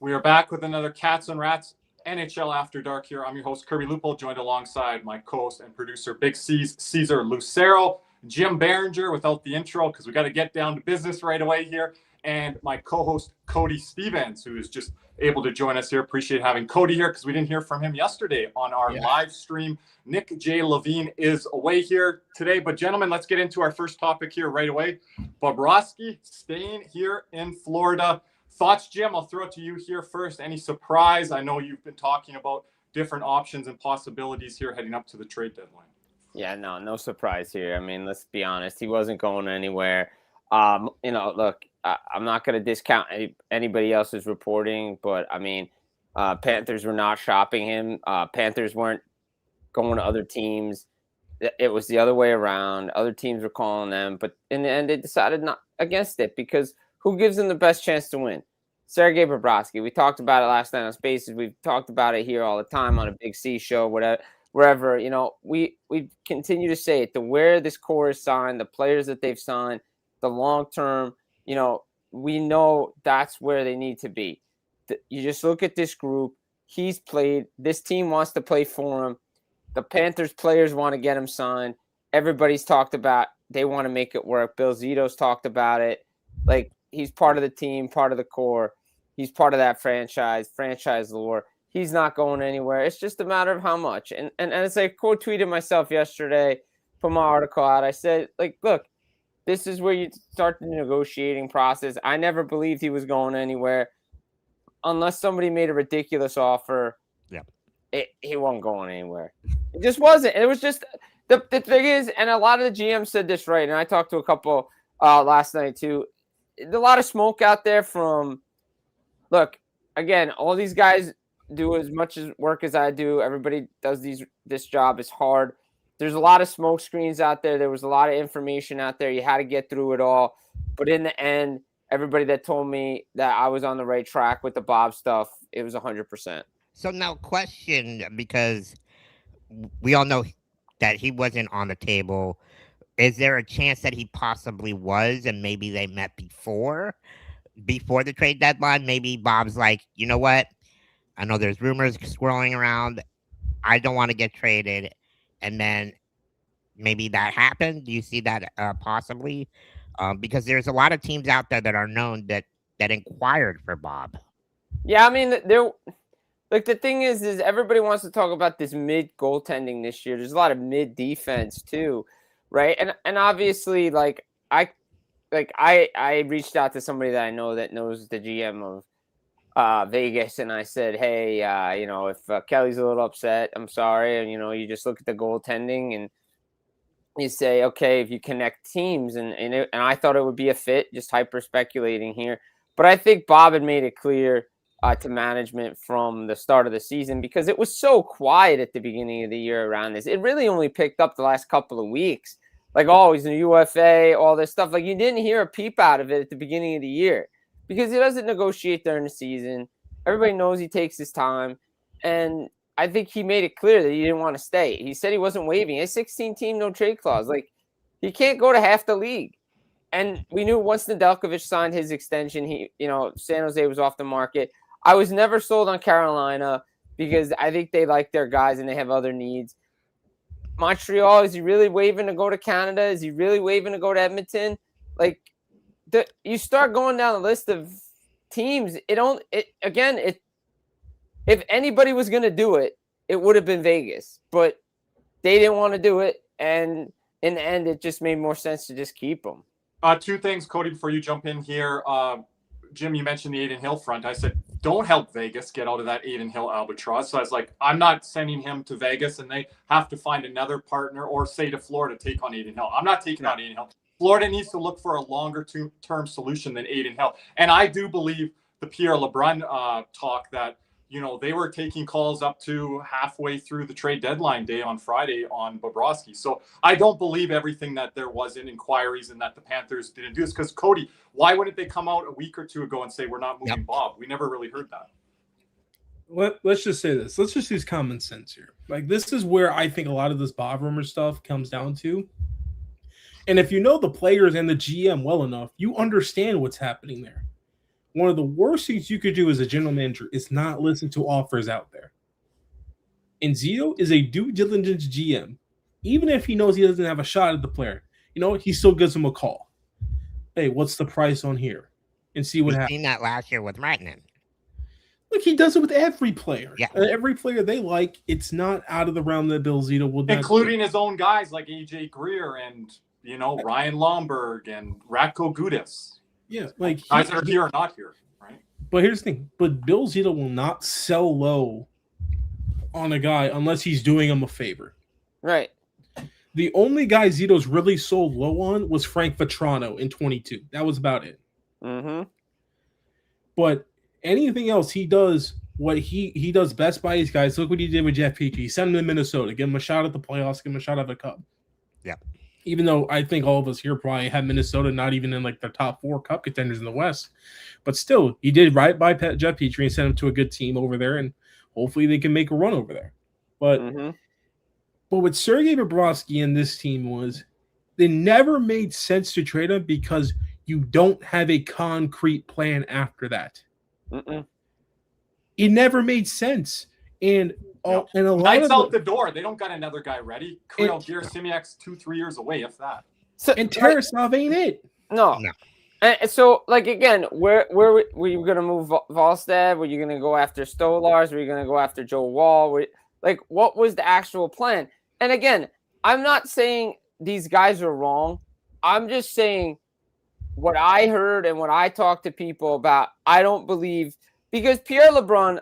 We are back with another Cats and Rats NHL After Dark here. I'm your host, Kirby Lupo, joined alongside my co-host and producer, Big C's Cesar Lucero, Jim Behringer without the intro because we got to get down to business right away here, and my co-host, Cody Stevens, who is just able to join us here. Appreciate having Cody here because we didn't hear from him yesterday on our live stream. Nick J. Levine is away here today. But gentlemen, let's get into our first topic here right away. Bobrovsky staying here in Florida. Thoughts, Jim? I'll throw it to you here first. Any surprise? I know you've been talking about different options and possibilities here heading up to the trade deadline. Yeah, no surprise here. I mean, let's be honest. He wasn't going anywhere. Look, I'm not going to discount anybody else's reporting, but I mean, Panthers were not shopping him. Panthers weren't going to other teams. It was the other way around. Other teams were calling them, but in the end, they decided not against it because who gives them the best chance to win? Sergei Bobrovsky. We talked about it last night on Spaces. We've talked about it here all the time on a Big C show, wherever. You know, we continue to say it. To where this core is signed, the players that they've signed, the long term. You know, we know that's where they need to be. You just look at this group. He's played. This team wants to play for him. The Panthers players want to get him signed. Everybody's talked about they want to make it work. Bill Zito's talked about it. Like, he's part of the team, part of the core. He's part of that franchise lore. He's not going anywhere. It's just a matter of how much. And as I quote tweeted myself yesterday, put my article out, I said, like, look, this is where you start the negotiating process. I never believed he was going anywhere unless somebody made a ridiculous offer. Yeah, he wasn't going anywhere. It just wasn't. It was just the thing is, and a lot of the GMs said this right. And I talked to a couple last night too. A lot of smoke out there from. Look, again, all these guys do as much work as I do. Everybody does this job. It's hard. There's a lot of smoke screens out there. There was a lot of information out there. You had to get through it all. But in the end, everybody that told me that I was on the right track with the Bob stuff, it was 100%. So now question, because we all know that he wasn't on the table. Is there a chance that he possibly was and maybe they met before the trade deadline? Maybe Bob's like, you know what? I know there's rumors swirling around. I don't want to get traded. And then maybe that happened. Do you see that possibly? Because there's a lot of teams out there that are known that inquired for Bob. Yeah, I mean, like the thing is everybody wants to talk about this mid goaltending this year. There's a lot of mid defense too, right? And obviously, I reached out to somebody that I know that knows the GM of Vegas, and I said, hey, if Kelly's a little upset, I'm sorry. And, you just look at the goaltending and you say, okay, if you connect teams, and I thought it would be a fit, just hyper speculating here. But I think Bob had made it clear to management from the start of the season because it was so quiet at the beginning of the year around this. It really only picked up the last couple of weeks. Like, oh, he's in the UFA, all this stuff. Like, you didn't hear a peep out of it at the beginning of the year because he doesn't negotiate during the season. Everybody knows he takes his time. And I think he made it clear that he didn't want to stay. He said he wasn't waiving. A 16-team no-trade clause. Like, he can't go to half the league. And we knew once Nedeljkovic signed his extension, San Jose was off the market. I was never sold on Carolina because I think they like their guys and they have other needs. Montreal, is he really waving to go to Canada? Is he really waving to go to Edmonton? Like, you start going down the list of teams. If anybody was going to do it, it would have been Vegas, but they didn't want to do it. And in the end, it just made more sense to just keep them. Two things, Cody, before you jump in here. Jim, you mentioned the Adin Hill front. I said, don't help Vegas get out of that Adin Hill albatross. So I was like, I'm not sending him to Vegas and they have to find another partner or say to Florida, take on Adin Hill. I'm not taking on Adin Hill. Florida needs to look for a longer term solution than Adin Hill. And I do believe the Pierre LeBrun talk that, they were taking calls up to halfway through the trade deadline day on Friday on Bobrovsky. So I don't believe everything that there was in inquiries and that the Panthers didn't do this. Because, Cody, why wouldn't they come out a week or two ago and say, we're not moving Bob? We never really heard that. Let's just say this. Let's just use common sense here. Like, this is where I think a lot of this Bob rumor stuff comes down to. And if you know the players and the GM well enough, you understand what's happening there. one of the worst things you could do as a general manager is not listen to offers out there. And Zito is a due diligence GM. Even if he knows he doesn't have a shot at the player, he still gives him a call. Hey, what's the price on here? And see what We've happens. seen that last year with Ratnan. Look, he does it with every player. Yeah. Every player they like, it's not out of the realm that Bill Zito will do. Including his own guys like AJ Greer and, Ryan Lomberg and Ratko Gudis. Yeah, like guys that are here or not here, right? But here's the thing. But Bill Zito will not sell low on a guy unless he's doing him a favor. Right. The only guy Zito's really sold low on was Frank Vetrano in 22. That was about it. Mm-hmm. But anything else he does, what he does best by his guys. Look what he did with Jeff Petrie. He sent him to Minnesota, give him a shot at the playoffs, give him a shot at the Cup. Yeah. Even though I think all of us here probably have Minnesota not even in like the top 4 Cup contenders in the West. But still, he did right by Jeff Petrie and sent him to a good team over there, and hopefully they can make a run over there. But with Sergei Bobrovsky and this team was they never made sense to trade him because you don't have a concrete plan after that. It never made sense. And a lot Lights of out the door. They don't got another guy ready. Kirill Gerasimiak's 2-3 years away, if that. So, and Tarasov ain't it. No. And so, again, where were you going to move Volstad? Were you going to go after Stolars? Were you going to go after Joe Wall? What was the actual plan? And again, I'm not saying these guys are wrong. I'm just saying what I heard and what I talked to people about. I don't believe because Pierre LeBrun,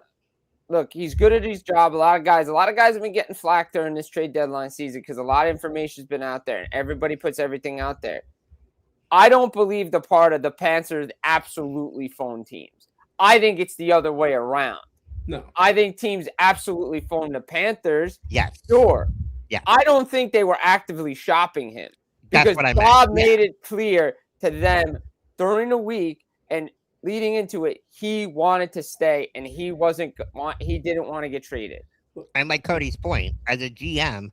look, he's good at his job. A lot of guys have been getting flack during this trade deadline season because a lot of information has been out there and everybody puts everything out there. I don't believe the part of the Panthers absolutely phone teams. I think it's the other way around. No. I think teams absolutely phone the Panthers. Yes. Sure. Yeah. I don't think they were actively shopping him because Bob made it clear to them during the week and leading into it, he wanted to stay and he didn't want to get traded. And like Cody's point, as a GM,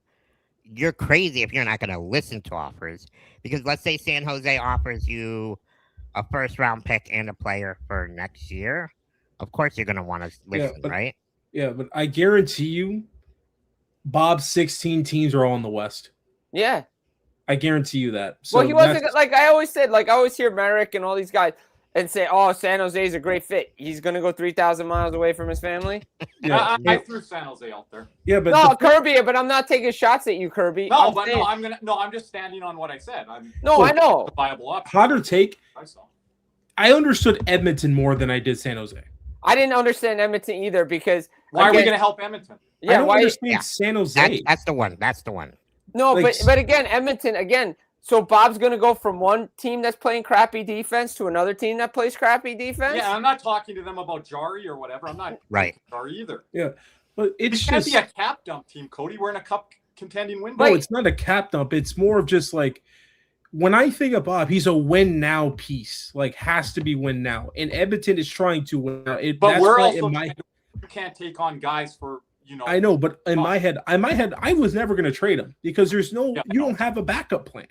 you're crazy if you're not going to listen to offers. Because let's say San Jose offers you a first-round pick and a player for next year. Of course you're going to want to listen, right? Yeah, but I guarantee you, Bob's 16 teams are all in the West. Yeah. I guarantee you that. So well, he wasn't like I always said, I always hear Merrick and all these guys and say, oh, San Jose is a great fit. He's going to go 3,000 miles away from his family. Yeah, I threw San Jose out there. Yeah, but no, Kirby, but I'm not taking shots at you, Kirby. No, I'm just standing on what I said. I know. A viable option. Hotter take. I understood Edmonton more than I did San Jose. I didn't understand Edmonton either because why are we going to help Edmonton? Yeah, I don't understand San Jose. That's the one. That's the one. No, but again, Edmonton. So Bob's going to go from one team that's playing crappy defense to another team that plays crappy defense? Yeah, I'm not talking to them about Jari or whatever. I'm not Jari either. Yeah, but it's can't be a cap dump team, Cody. We're in a cup contending window. No, it's not a cap dump. It's more of just when I think of Bob, he's a win now piece. Has to be win now. And Edmonton is trying to win now. But we're also you can't take on guys for I know, but in my head, I was never going to trade him because there's you don't have a backup plan.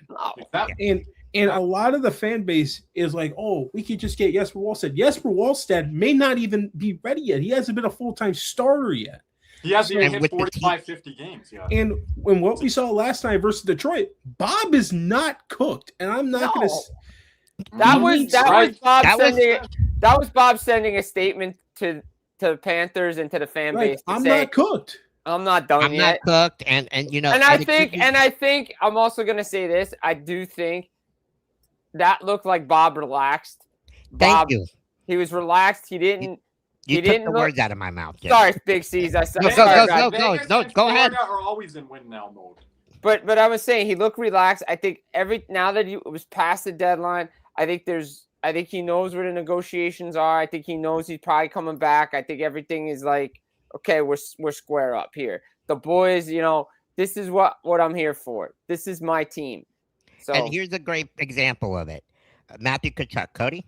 And a lot of the fan base is we could just get Jesper Wallstedt. Jesper Wallstedt may not even be ready yet. He hasn't been a full-time starter yet. He hasn't even hit 45, 50 games yet. And when what we saw last night versus Detroit, Bob is not cooked. And I'm not going to. That was Bob sending a statement to the Panthers and to the fan base. I'm not cooked. I'm not done yet. I'm not cooked, and I think I'm also gonna say this. I do think that looked like Bob relaxed. Thank you. He was relaxed. He didn't. You took the words out of my mouth. Jim. Sorry, Big C's. No, go ahead. Are always in win now mode. But I was saying he looked relaxed. I think now that it was past the deadline, I think he knows where the negotiations are. I think he knows he's probably coming back. I think everything is okay, we're square up here. The boys, this is what I'm here for. This is my team. So and here's a great example of it. Matthew Tkachuk, Cody.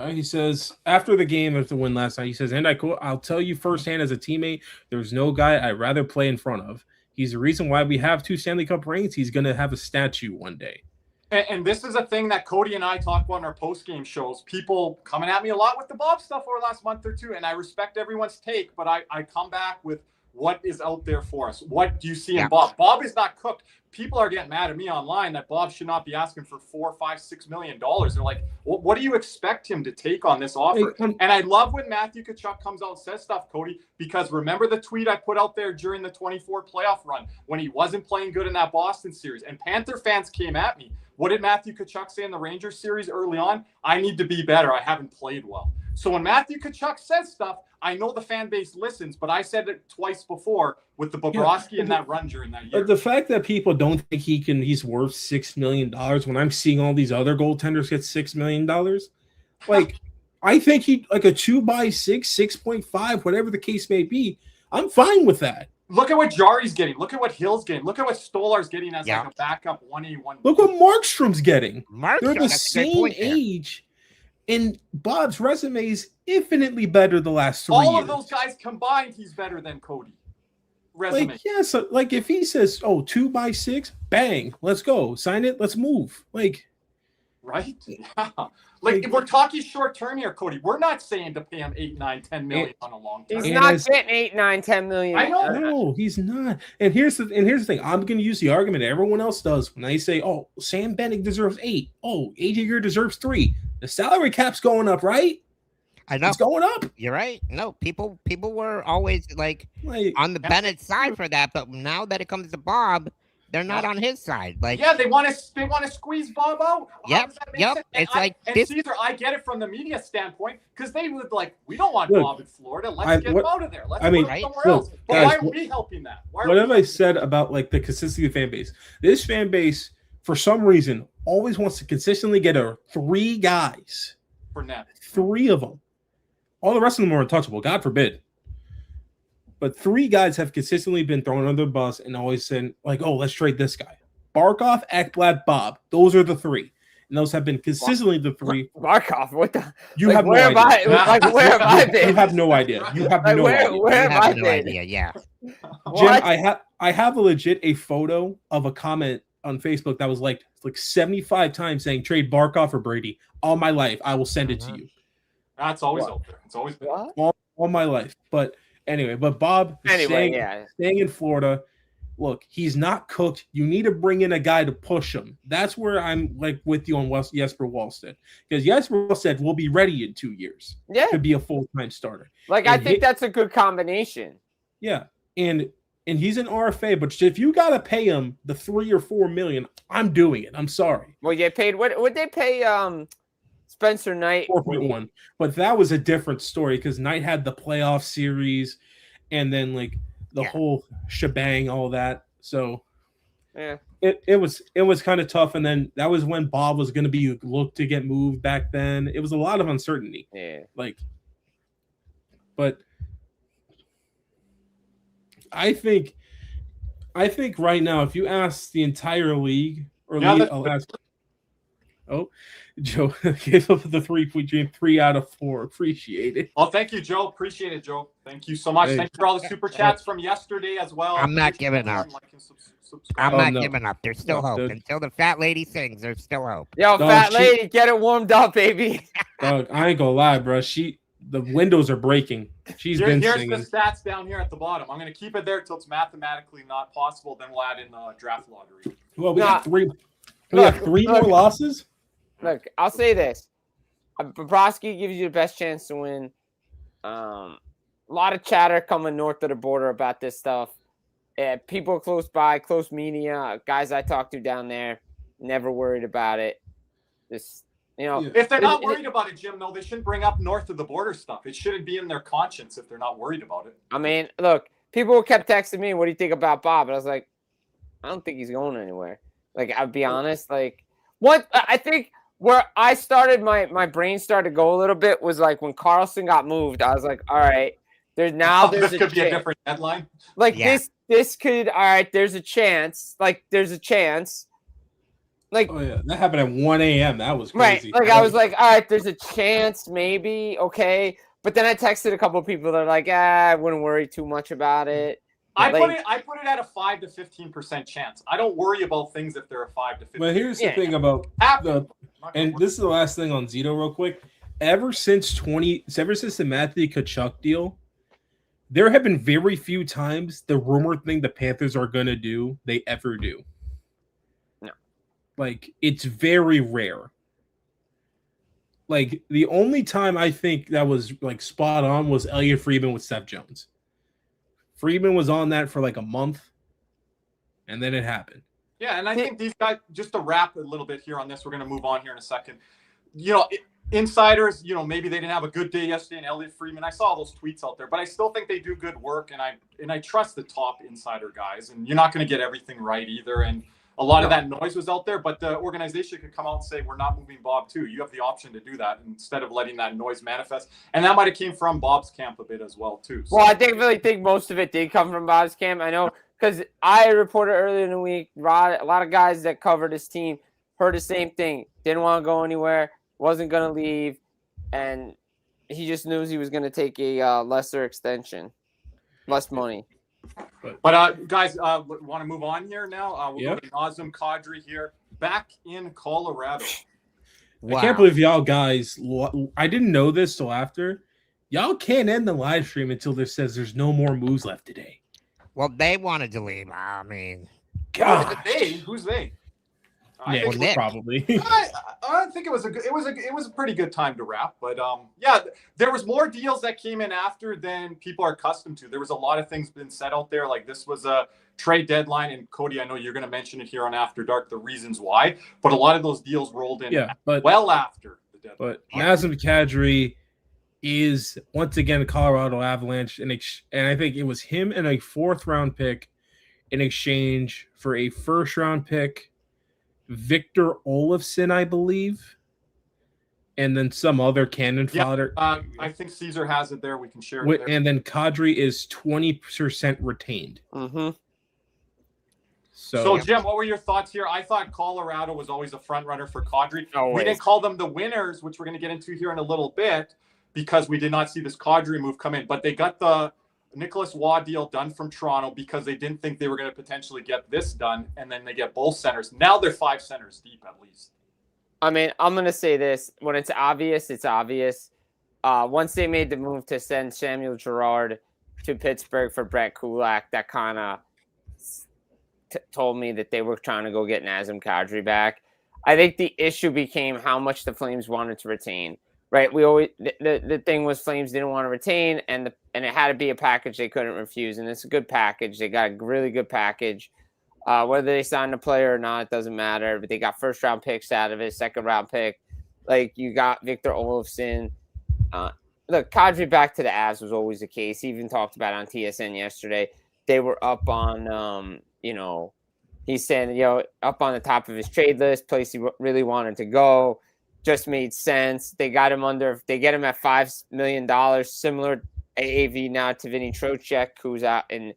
He says after the game, after the win last night, he says, and I'll tell you firsthand as a teammate, there's no guy I'd rather play in front of. He's the reason why we have 2 Stanley Cup rings. He's going to have a statue one day. And this is a thing that Cody and I talk about in our post-game shows. People coming at me a lot with the Bob stuff over the last month or two, and I respect everyone's take, but I come back with what is out there for us. What do you see in Bob? Bob is not cooked. People are getting mad at me online that Bob should not be asking for $4, $5, $6 million. They're like, what do you expect him to take on this offer? And I love when Matthew Tkachuk comes out and says stuff, Cody, because remember the tweet I put out there during the 24 playoff run when he wasn't playing good in that Boston series, and Panther fans came at me. What did Matthew Tkachuk say in the Rangers series early on? I need to be better. I haven't played well. So when Matthew Tkachuk says stuff, I know the fan base listens, but I said it twice before with the Bobrovsky and that run during that year. The fact that people don't think he's worth $6 million when I'm seeing all these other goaltenders get $6 million, like I think he like a 2x6, 6.5, whatever the case may be. I'm fine with that. Look at what Jari's getting. Look at what Hill's getting. Look at what Stolar's getting as like a backup 1A, 1B. Look what Markstrom's getting. They're the same age, and Bob's resume is infinitely better the last 3 years. All of those guys combined, he's better than Cody. Resume. Like, yeah, so like if he says, 2x6, bang, let's go. Sign it, let's move. Like, right? Yeah. Like, we're talking short term here, Cody. We're not saying to pay him 8, 9, 10 million on a long term. He's not getting 8, 9, 10 million. I know. No, he's not. And here's the thing. I'm going to use the argument everyone else does when they say, "Oh, Sam Bennett deserves 8. Oh, AJ Greer deserves 3." The salary cap's going up, right? I know it's going up. You're right. No, people were always like on the Bennett side for that, but now that it comes to Bob, they're not on his side. Like, they want to squeeze Bob out. Yep. It's Caesar, I get it from the media standpoint because they would like, we don't want Bob in Florida. Let's get him out of there. Let's put him somewhere else. But guys, why are we helping that? What have I said about like the consistency of the fan base? This fan base, for some reason, always wants to consistently get 3 guys. For net. 3 of them. All the rest of them are untouchable. God forbid. But 3 guys have consistently been thrown under the bus and always said, like, oh, let's trade this guy. Barkov, Ekblad, Bob. Those are the 3. And those have been consistently the 3. Barkov, what the? You have no idea. Where have I been? You have no idea. You have no idea. Where have I been? Idea, yeah. Jim, I have a photo of a comment on Facebook that was like 75 times saying trade Barkov for Brady. All my life, I will send it to you. That's always out there. It's always been. All my life. But anyway, Bob staying in Florida. Look, he's not cooked. You need to bring in a guy to push him. That's where I'm like with you on Jesper Wallstedt. Because Jesper Wallstedt will be ready in 2 years to be a full-time starter. Like, I think that's a good combination. Yeah. And he's an RFA, but if you got to pay him the $3 or $4 million, I'm doing it. I'm sorry. Well, you paid what would they pay Spencer Knight? 4.1. But that was a different story because Knight had the playoff series and then like the whole shebang, all that. So it was kind of tough. And then that was when Bob was going to be looked to get moved back then. It was a lot of uncertainty. Yeah. But I think right now, if you ask the entire league, Joe gave up the 3 out of 4. Appreciate it. Oh, thank you, Joe. Appreciate it, Joe. Thank you so much. Thank you for all the super chats from yesterday as well. I'm not giving up. I'm not giving up. There's still hope. Until the fat lady sings, there's still hope. Yo, fat lady, get it warmed up, baby. Dog, I ain't gonna lie, bro. The windows are breaking. Here's the stats down here at the bottom. I'm going to keep it there until it's mathematically not possible. Then we'll add in the draft lottery. Well, we have 3. We have 3 more losses. Look, I'll say this: Bobrovsky gives you the best chance to win. A lot of chatter coming north of the border about this stuff. People close by, close media, guys I talk to down there, never worried about it. If they're not worried about it, Jim, though, they shouldn't bring up north of the border stuff. It shouldn't be in their conscience if they're not worried about it. I mean, look, people kept texting me, "What do you think about Bob?" And I was like, I don't think he's going anywhere. Like, I'll be honest. Like, what I think where I started, my brain started to go a little bit was like when Carlson got moved. I was like, all right, there's this could be a different headline. Like this could, all right, there's a chance. Like, there's a chance. Like, oh yeah, that happened at 1 a.m. That was crazy. Right. Like, I was like, all right, there's a chance, maybe, okay. But then I texted a couple of people that are like, I wouldn't worry too much about it. I put it at a 5 to 15% chance. I don't worry about things if they're a 5 to 15%. But here's the thing about and this is the last thing on Zito real quick. Ever since the Matthew Tkachuk deal, there have been very few times the rumored thing the Panthers are going to do, they ever do. No. Like, it's very rare. Like, the only time I think that was, like, spot on was Elliot Friedman with Seth Jones. Friedman was on that for, like, a month, and then it happened. Yeah, and I think these guys, just to wrap a little bit here on this, we're going to move on here in a second. You know, insiders, you know, maybe they didn't have a good day yesterday in Elliot Friedman. I saw those tweets out there, but I still think they do good work, and I trust the top insider guys. And you're not going to get everything right either. And a lot of that noise was out there, but the organization could come out and say, we're not moving Bob too. You have the option to do that instead of letting that noise manifest. And that might have came from Bob's camp a bit as well too. So. Well, I really think most of it did come from Bob's camp. I know because I reported earlier in the week, a lot of guys that covered his team heard the same thing. Didn't want to go anywhere, wasn't going to leave, and he just knew he was going to take a lesser extension, less money. But guys, want to move on here now? We'll go to Nazem Kadri here, back in Colorado. Wow. I can't believe y'all guys. I didn't know this till after. Y'all can't end the live stream until there says there's no more moves left today. Well, they wanted to leave. I mean, God, who's they? Probably. I think it was a pretty good time to wrap, but there was more deals that came in after than people are accustomed to. There was a lot of things been said out there, like this was a trade deadline, and Cody, I know you're going to mention it here on After Dark, the reasons why, but a lot of those deals rolled in well after the deadline. But Nazem Kadri is once again a Colorado Avalanche, and I think it was him and a 4th round pick in exchange for a 1st round pick, Victor Olofsson, I believe, and then some other cannon fodder. I think Caesar has it there. We can share it there. And then Kadri is 20% retained. Mm-hmm. So, Jim, what were your thoughts here? I thought Colorado was always a front runner for Kadri. Always. We didn't call them the winners, which we're going to get into here in a little bit, because we did not see this Kadri move come in. But they got the Nicholas Waugh deal done from Toronto because they didn't think they were going to potentially get this done, and then they get both centers. Now they're 5 centers deep at least. I mean, I'm going to say this. When it's obvious, it's obvious. Once they made the move to send Samuel Girard to Pittsburgh for Brett Kulak, that kind of told me that they were trying to go get Nazem Kadri back. I think the issue became how much the Flames wanted to retain. Right, we always the thing was Flames didn't want to retain, and it had to be a package they couldn't refuse, and it's a good package. They got a really good package. Whether they signed a player or not, it doesn't matter. But they got 1st round picks out of it, 2nd round pick. Like you got Victor Olofsson. Look, Kadri back to the Avs was always the case. He even talked about it on TSN yesterday. They were up on, he's saying, up on the top of his trade list, place he really wanted to go. Just made sense. They got him they get him at $5 million, similar AAV now to Vinny Trocheck, who's out in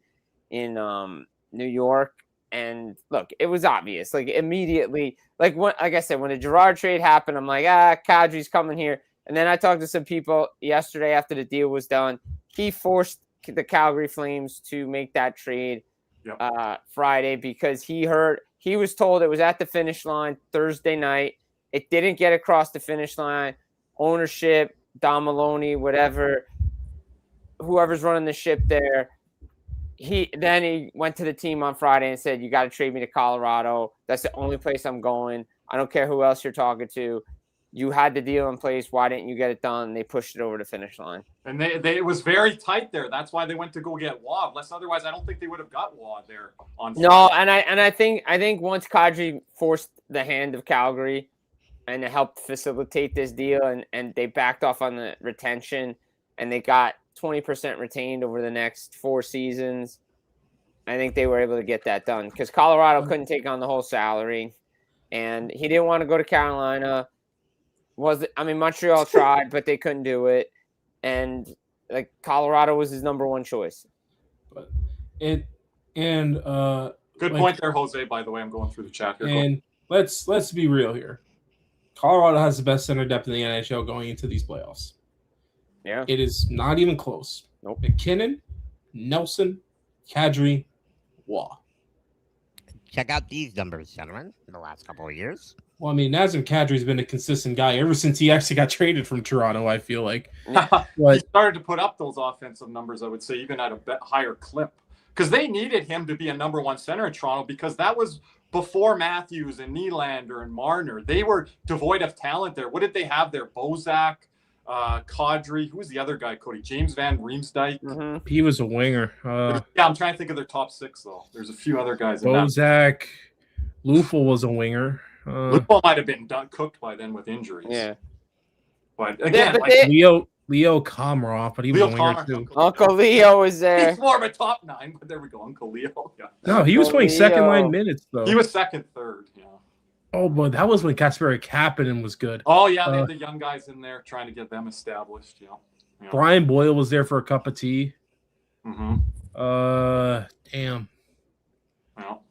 New York. And look, it was obvious. Like immediately, like I said, when the Girard trade happened, I'm like, Kadri's coming here. And then I talked to some people yesterday after the deal was done. He forced the Calgary Flames to make that trade Friday because he was told it was at the finish line Thursday night. It didn't get across the finish line. Ownership, Don Maloney, whoever's running the ship there. He went to the team on Friday and said, you got to trade me to Colorado. That's the only place I'm going. I don't care who else you're talking to. You had the deal in place. Why didn't you get it done? They pushed it over the finish line. And it was very tight there. That's why they went to go get Waugh. Otherwise, I don't think they would have got Waugh there on Friday. No, and I think once Kadri forced the hand of Calgary and it helped facilitate this deal, and they backed off on the retention, and they got 20% retained over the next 4 seasons. I think they were able to get that done because Colorado couldn't take on the whole salary, and he didn't want to go to Carolina. Montreal tried, but they couldn't do it, and like Colorado was his number 1 choice. Good point there, Jose. By the way, I'm going through the chat here. And let's be real here. Colorado has the best center depth in the NHL going into these playoffs. Yeah. It is not even close. Nope. McKinnon, Nelson, Kadri, Waugh. Check out these numbers, gentlemen, in the last couple of years. Well, I mean, Nazem Kadri's been a consistent guy ever since he actually got traded from Toronto, I feel like. He started to put up those offensive numbers, I would say, even at a higher clip. Because they needed him to be a number one center in Toronto, because that was before Matthews and Nylander and Marner. They were devoid of talent there. What did they have there? Bozak, Kadri. Who was the other guy, Cody? James Van Riemsdyk. Mm-hmm. He was a winger. Yeah, I'm trying to think of their top six, though. There's a few other guys. Bozak. Lufel was a winger. Lufel might have been cooked by then with injuries. Yeah. But again, Leo Komarov, but he was a winger too. Uncle Leo was there. He's more of a top nine, but there we go, Uncle Leo. Yeah. No, he was playing second line minutes though. He was second, third. Yeah. Oh, but that was when Kasperi Kapanen was good. Oh yeah, they had the young guys in there trying to get them established. Yeah. Brian Boyle was there for a cup of tea. Mm-hmm. Damn. Well,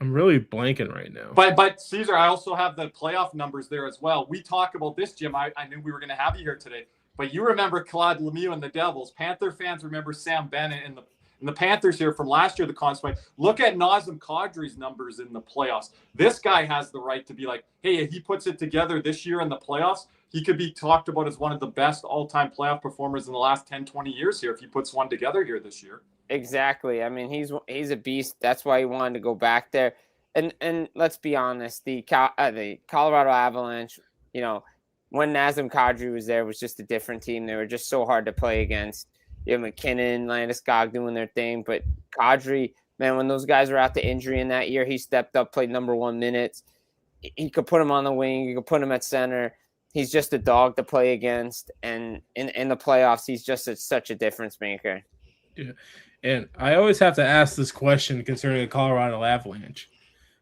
I'm really blanking right now. But Caesar, I also have the playoff numbers there as well. We talk about this, Jim. I knew we were going to have you here today. But you remember Claude Lemieux and the Devils. Panther fans remember Sam Bennett and the Panthers here from last year, the Constantine. Look at Nazem Kadri's numbers in the playoffs. This guy has the right to be like, hey, if he puts it together this year in the playoffs, he could be talked about as one of the best all-time playoff performers in the last 10, 20 years here if he puts one together here this year. Exactly. I mean, he's a beast. That's why he wanted to go back there. And let's be honest, the Colorado Avalanche, when Nazem Kadri was there, was just a different team. They were just so hard to play against. McKinnon, Landeskog doing their thing. But Kadri, man, when those guys were out to injury in that year, he stepped up, played number 1 minutes. He could put him on the wing. You could put him at center. He's just a dog to play against. And in the playoffs, he's just such a difference maker. Yeah. And I always have to ask this question concerning the Colorado Avalanche.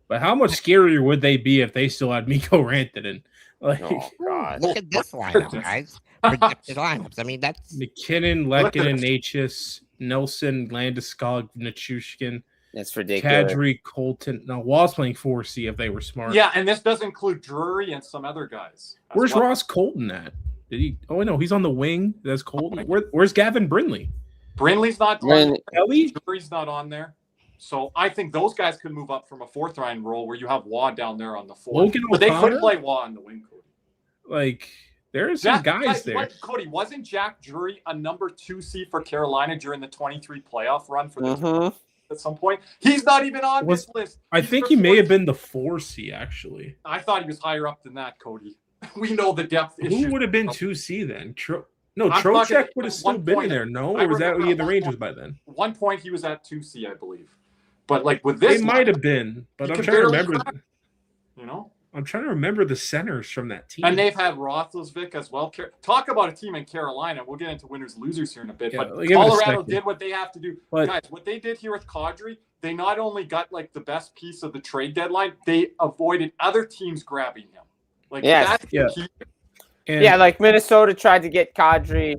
But how much scarier would they be if they still had Mikko Rantanen? Oh, God. Look at this lineup, guys. Projected lineups. I mean, that's McKinnon, Lehkonen, Natchez, Nelson, Landeskog, Nichushkin. That's ridiculous. Kadri, Colton. Now, Wall's playing 4C if they were smart. Yeah, and this does include Drury and some other guys. Where's Ross Colton at? Did he? Oh, no, he's on the wing. That's Colton. Where's Gavin Brindley? Brindley's not on there. Drury's not on there. So I think those guys could move up from a fourth line role where you have Waugh down there on the fourth. But they could play Waugh on the wing, Cody. Like, there's some guys there. Cody, wasn't Jack Drury a number 2C for Carolina during the 23 playoff run for the at some point? He's not even on this list. I think he may have been the 4C, actually. I thought he was higher up than that, Cody. We know the depth issue. Who would have been 2C then? Trocheck would have still been in there, no? Or was that the Rangers by then? 1 point he was at 2C, I believe. But like with this, it might have been. But I'm trying to remember. I'm trying to remember the centers from that team. And they've had Roethlisberger as well. Talk about a team in Carolina. We'll get into winners losers here in a bit. Yeah, but Colorado did what they have to do. Guys, what they did here with Kadri, they not only got like the best piece of the trade deadline, they avoided other teams grabbing him. Like that's the key. Like Minnesota tried to get Kadri.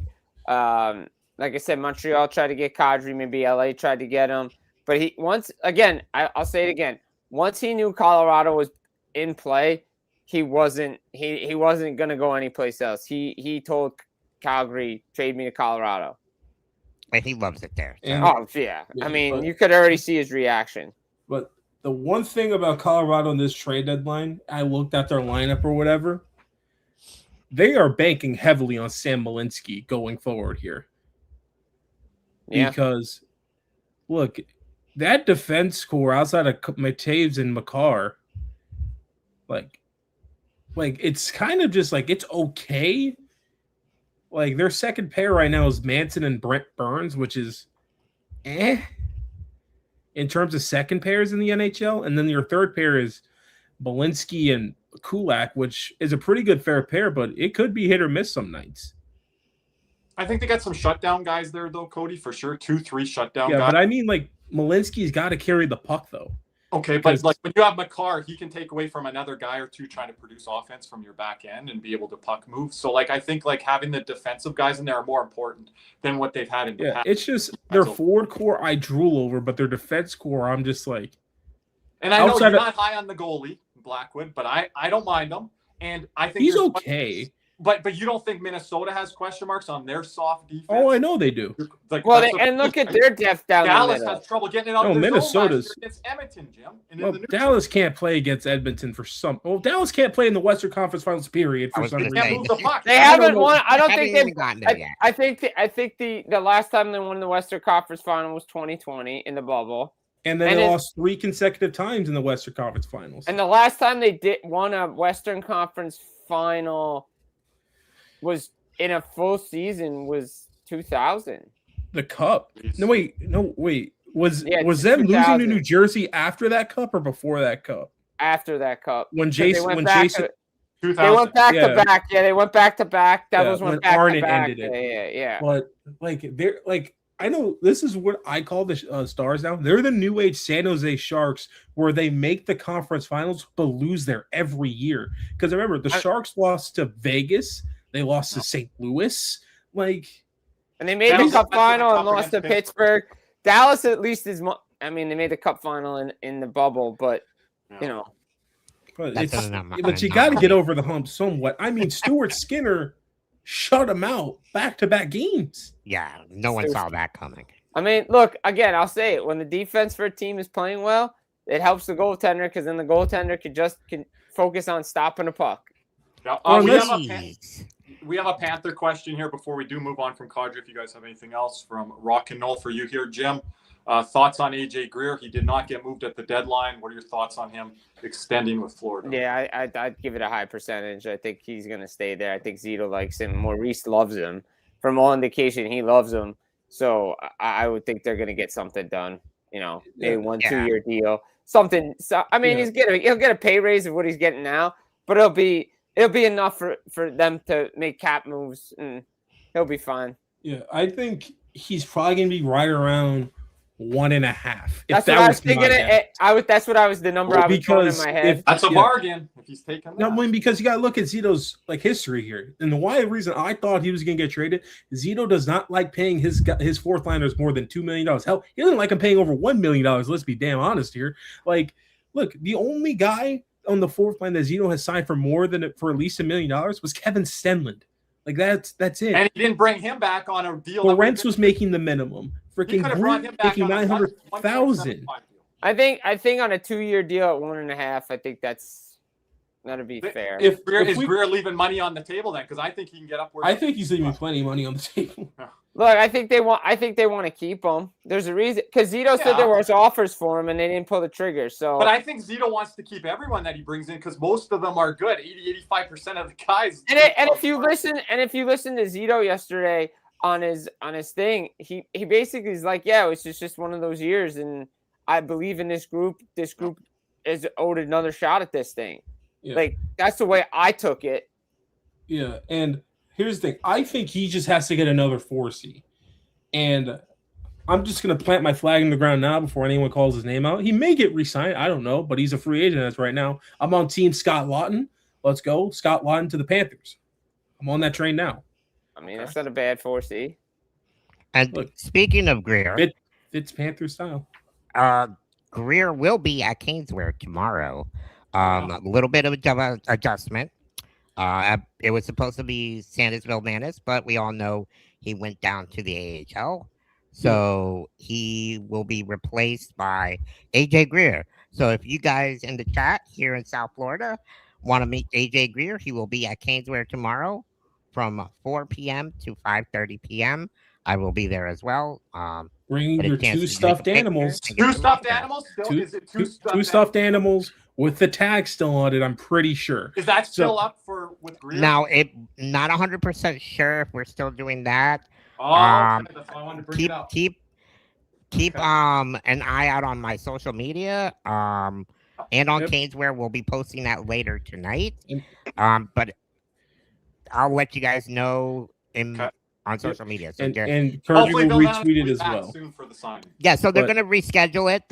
Like I said, Montreal tried to get Kadri. Maybe LA tried to get him. But I'll say it again. Once he knew Colorado was in play, he wasn't going to go anyplace else. He told Calgary, trade me to Colorado. And he loves it there. So. Oh, yeah. I mean, you could already see his reaction. But the one thing about Colorado in this trade deadline, I looked at their lineup or whatever, they are banking heavily on Sam Malinsky going forward here. Yeah. Because, look, that defense core outside of Mataves and Makar, like it's kind of just like it's okay. Like their second pair right now is Manson and Brent Burns, which is in terms of second pairs in the NHL. And then your third pair is Belinsky and Kulak, which is a pretty good fair pair, but it could be hit or miss some nights. I think they got some shutdown guys there, though, Cody, for sure. 2-3 shutdown guys. Yeah, but I mean, like, Malinsky's got to carry the puck, though. Okay, but like when you have Makar, he can take away from another guy or two trying to produce offense from your back end and be able to puck move. So, like, I think, like, having the defensive guys in there are more important than what they've had in the past. It's just their forward core I drool over, but their defense core, I'm just like... And I know you're not high on the goalie, Blackwood, but I don't mind him. And I think he's okay. But you don't think Minnesota has question marks on their soft defense? Oh, I know they do. Like, Well, that's and look at their depth down Dallas the middle. has trouble getting it out No, of their Minnesota's- zone last year against Edmonton, Jim. And Well, in the neutral. Dallas can't play against Edmonton for some. Well, Dallas can't play in the Western Conference Finals period I for was some gonna They can't say, reason. move the puck. They I don't haven't know. won. I don't Haven't think even they've gotten there yet. I think the last time they won the Western Conference Final was 2020 in the bubble, And then And they it- lost 3 consecutive times in the Western Conference Finals. and the last time they won a Western Conference Final was in a full season was 2000. The Cup. No, wait. Was Yeah, was them losing to 2000. New Jersey after that Cup or before that Cup? After that cup, When 'Cause they Jason, went when back Jason, to- 2000. they went back Yeah. to back. Yeah, they went back to back. That Yeah, was when when back to Arnott back. ended it. Yeah. but like they're like I know this is what I call the Stars now. They're the new age San Jose Sharks, where they make the conference finals but lose there every year. Because remember, the Sharks lost to Vegas, they lost to St. Louis. Like, And they made Dallas the cup went to the final and cup lost to against Pittsburgh. Dallas at least is. I mean, they made the cup final in the bubble, but you know, but That's it's, an but you got to get over the hump somewhat. I mean, Stuart Skinner shut him out back-to-back games. Yeah, no one saw that coming. I mean, look again. I'll say it: when the defense for a team is playing well, it helps the goaltender because then the goaltender can focus on stopping the puck. Yeah. Jeez. We have a Panther question here before we do move on from Cadre. If you guys have anything else from Rock and Roll for you here, Jim. Thoughts on AJ Greer? He did not get moved at the deadline. What are your thoughts on him extending with Florida? Yeah, I'd give it a high percentage. I think he's going to stay there. I think Zito likes him. Maurice loves him. From all indication, he loves him. So I would think they're going to get something done. You know, maybe 1-2 year deal, something. So I mean, he'll get a pay raise of what he's getting now, but it'll be enough for them to make cap moves, and he'll be fine. Yeah, I think he's probably going to be right around 1.5. That's what I was thinking. That's what I was. The number I was throwing in my head. That's a bargain if he's taking that. No, I mean, because you got to look at Zito's like history here, and the reason I thought he was going to get traded, Zito does not like paying his fourth liners more than $2 million. Hell, he doesn't like him paying over $1 million. Let's be damn honest here. Like, look, the only guy on the fourth line that Zito has signed for at least $1 million was Kevin Stenlund. Like that's it. And he didn't bring him back on a deal. Lorentz was making the minimum. Freaking Green making 900,000. I think on a 2-year deal at 1.5, I think that'd be fair. Is Greer leaving money on the table then? Because I think he can get upwards. I think he's leaving plenty of money on the table. Look, I think they want to keep him. There's a reason because Zito said there was offers for him and they didn't pull the trigger. So, but I think Zito wants to keep everyone that he brings in because most of them are good. 80-85% of the guys. And if you listen to Zito yesterday on his thing, he basically is like, yeah, it's just one of those years, and I believe in this group. This group is owed another shot at this thing. Yeah. Like that's the way I took it. Yeah, and here's the thing. I think he just has to get another 4C. And I'm just going to plant my flag in the ground now before anyone calls his name out. He may get re-signed. I don't know, but he's a free agent as right now. I'm on team Scott Lawton. Let's go. Scott Lawton to the Panthers. I'm on that train now. I mean, that's not a bad 4C. And look, speaking of Greer. It's Panther style. Greer will be at Caneswear tomorrow. A little bit of adjustment. It was supposed to be Sandusville Manis, but we all know he went down to the AHL. So he will be replaced by AJ Greer. So if you guys in the chat here in South Florida want to meet AJ Greer, he will be at Caneswear tomorrow from 4 p.m. to 5:30 p.m. I will be there as well. Bring your 2 stuffed animals. 2 stuffed animals? Two stuffed animals with the tag still on it, I'm pretty sure. Is that still up with Greer? Now, not 100% sure if we're still doing that. Oh, okay. That's why I wanted to bring it up. Keep an eye out on my social media. And on Caneswear, we'll be posting that later tonight. But I'll let you guys know on social media. So and Kirby will retweet it as well. Soon for the signing. Yeah, so they're going to reschedule it.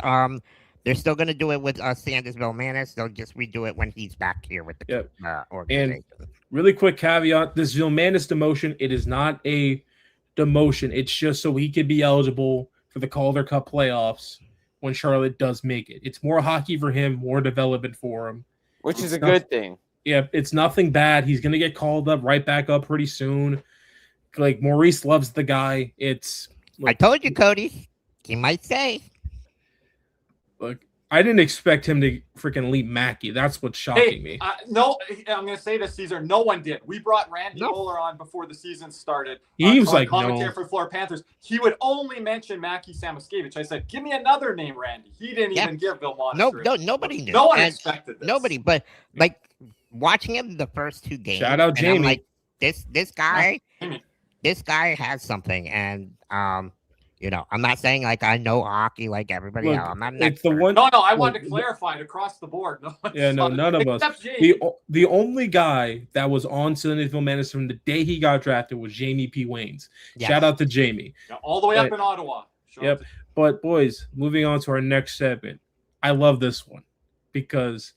They're still going to do it with Sandusville Manis. They'll just redo it when he's back here with the organization. And really quick caveat, this Vilmanis demotion, it is not a demotion. It's just so he could be eligible for the Calder Cup playoffs when Charlotte does make it. It's more hockey for him, more development for him. Which is a good thing. Yeah, it's nothing bad. He's gonna get called up right back up pretty soon. Like Maurice loves the guy. It's I told you, Cody. He might say. look. I didn't expect him to freaking leap Mackey. That's what's shocking me. No, I'm going to say this, Caesar. No one did. We brought Randy No. Moeller on before the season started. He was like, commentator no. for the Florida Panthers. He would only mention Mackey Samoskevich. I said, give me another name, Randy. He didn't even give Bill Monster. No, nobody knew. No one And expected this. Nobody, but like watching him the first 2 games. Shout out and Jamie. I'm like, this guy, Jamie. this guy has something, and you know, I'm not saying like I know hockey like everybody Look, else. I'm not an it's the expert. one. No, I wanted to clarify it across the board. No, Yeah, no, none of us. Except Jamie. The only guy that was on Silverville Madness from the day he got drafted was Jamie P. Waynes. Yes. Shout out to Jamie. Yeah, all the way up in Ottawa. Sure. Yep. But boys, moving on to our next segment. I love this one because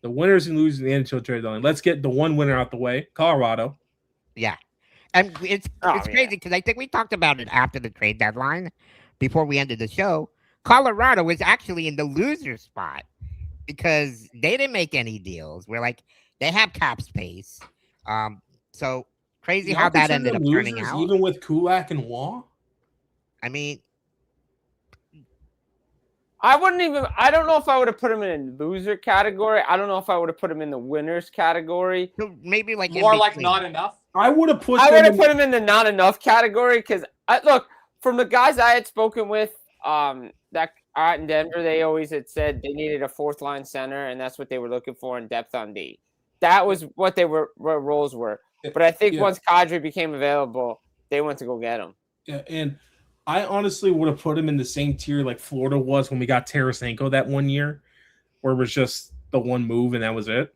the winners and losers in the NHL trade deadline. Let's get the one winner out the way. Colorado. Yeah, and it's crazy because I think we talked about it after the trade deadline, before we ended the show. Colorado was actually in the loser spot because they didn't make any deals. We're like, they have cap space. So crazy how that ended up turning out. Even with Kulak and Waugh. I mean, I don't know if I would have put him in a loser category. I don't know if I would have put him in the winners category. so maybe like in More like between. not enough. I would have put him in the not enough category because look, from the guys I had spoken with, that out in Denver, they always had said they needed a 4th line center, and that's what they were looking for in depth on D. That was what what roles were. But I think once Kadri became available, they went to go get him. Yeah, and I honestly would have put him in the same tier like Florida was when we got Tarasenko that one year, where it was just the one move and that was it.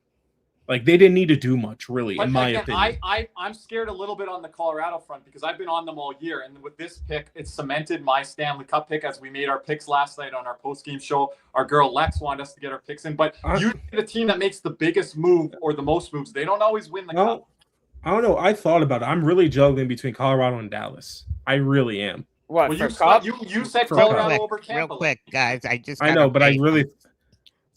Like they didn't need to do much, really, in my opinion. I'm scared a little bit on the Colorado front because I've been on them all year, and with this pick, it cemented my Stanley Cup pick as we made our picks last night on our post-game show. Our girl Lex wanted us to get our picks in, but you get a team that makes the biggest move or the most moves. They don't always win the cup. I don't know. I thought about it. I'm really juggling between Colorado and Dallas. I really am. What, well, for Cup? You said For Colorado Cup. over Tampa. Real quick, guys. I know, but I really.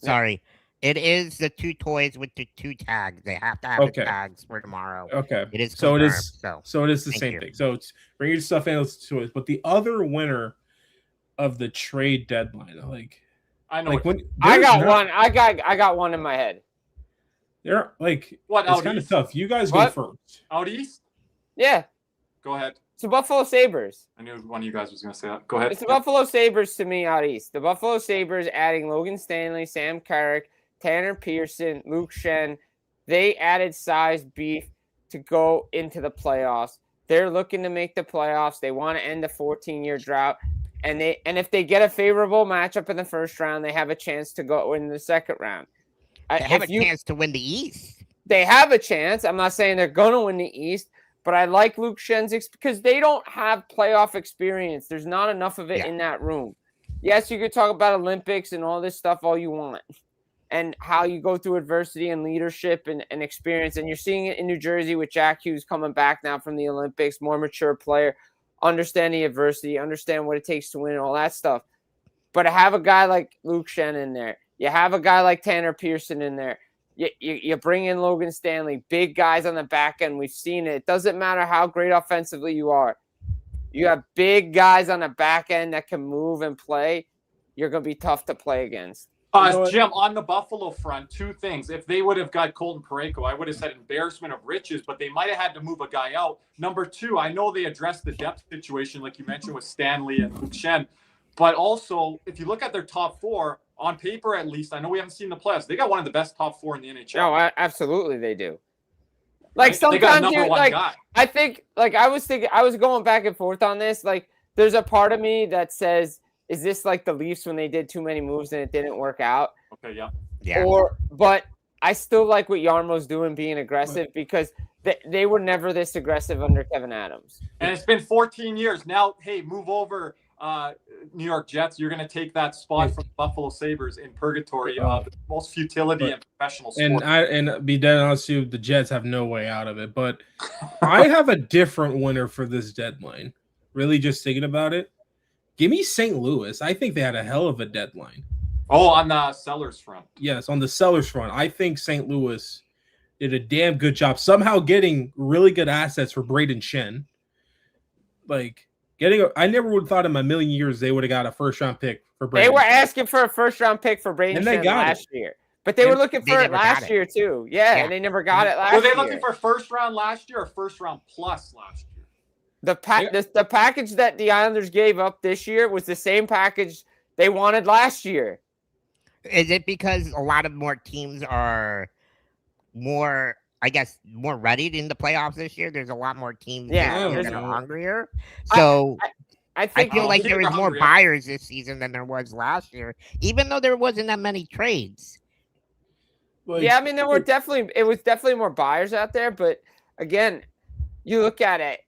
Sorry. It is the 2 toys with the 2 tags. They have to have the tags for tomorrow. Okay. It is so. It confirmed, is. So, so it is the same thing. So it's bring your stuff and to it. But the other winner of the trade deadline, like I know. Like when I got one. I got one in my head. They're like What, it's out kind of east? tough. You guys What? go first. Out east? Yeah, Go ahead. it's the Buffalo Sabres. I knew one of you guys was going to say that. Go ahead. It's the Buffalo Sabres to me out east. The Buffalo Sabres adding Logan Stanley, Sam Carrick, Tanner Pearson, Luke Shen. They added size beef to go into the playoffs. They're looking to make the playoffs. They want to end the 14-year drought. And if they get a favorable matchup in the first round, they have a chance to go in the second round. they have a chance to win the East. They have a chance. I'm not saying they're going to win the East, but I like Luke Shen's because they don't have playoff experience. There's not enough of it in that room. Yes, you could talk about Olympics and all this stuff all you want and how you go through adversity and leadership and experience. And you're seeing it in New Jersey with Jack Hughes coming back now from the Olympics, more mature player, understand the adversity, understand what it takes to win and all that stuff. But to have a guy like Luke Shen in there, you have a guy like Tanner Pearson in there, you bring in Logan Stanley, big guys on the back end. We've seen it. It doesn't matter how great offensively you are. You have big guys on the back end that can move and play. You're going to be tough to play against. Jim, on the Buffalo front, 2 things. If they would have got Colton Parayko, I would have said embarrassment of riches, but they might have had to move a guy out. Number 2, I know they addressed the depth situation, like you mentioned with Stanley and Luke Shen. But also, if you look at their top 4, on paper at least, I know we haven't seen the playoffs. They got one of the best top 4 in the NHL. No, absolutely they do. Like they got a sometimes number 1 guy. I think, like I was going back and forth on this. Like there's a part of me that says, is this like the Leafs when they did too many moves and it didn't work out? Okay, yeah. But I still like what Yarmo's doing, being aggressive, because they were never this aggressive under Kevin Adams. And it's been 14 years. Now, hey, move over, New York Jets. You're going to take that spot from Buffalo Sabres in purgatory, the most futility in professional sport. And be dead honest with you, the Jets have no way out of it. But I have a different winner for this deadline. Really just thinking about it. Give me St. Louis. I think they had a hell of a deadline. Oh, on the sellers front. Yes, on the sellers front. I think St. Louis did a damn good job somehow getting really good assets for Braden Shen. Like I never would have thought in my million years they would have got a first round pick for Braden. They were asking for a first round pick for Braden Shen last year. But they were looking for it last year too. Yeah, and they never got it last year. Were they looking for first round last year or first round plus last year? The package that the Islanders gave up this year was the same package they wanted last year. Is it because a lot of more teams are more ready in the playoffs this year? There's a lot more teams that are hungrier. So I feel like there was more buyers this season than there was last year, even though there wasn't that many trades. Yeah, I mean, it was definitely more buyers out there, but again, you look at it,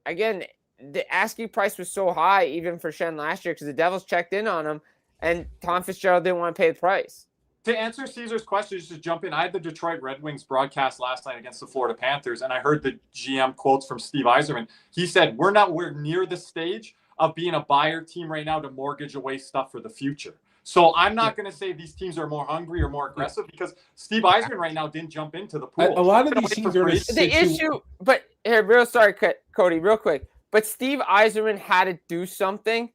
again, the asking price was so high even for Shen last year because the Devils checked in on him and Tom Fitzgerald didn't want to pay the price. To answer Caesar's question, just to jump in, I had the Detroit Red Wings broadcast last night against the Florida Panthers, and I heard the GM quotes from Steve Yzerman. He said, we're near the stage of being a buyer team right now to mortgage away stuff for the future. So I'm not going to say these teams are more hungry or more aggressive because Steve Yzerman right now didn't jump into the pool. A lot of these teams are the issue. But here, Cody, real quick. But Steve Yzerman had to do something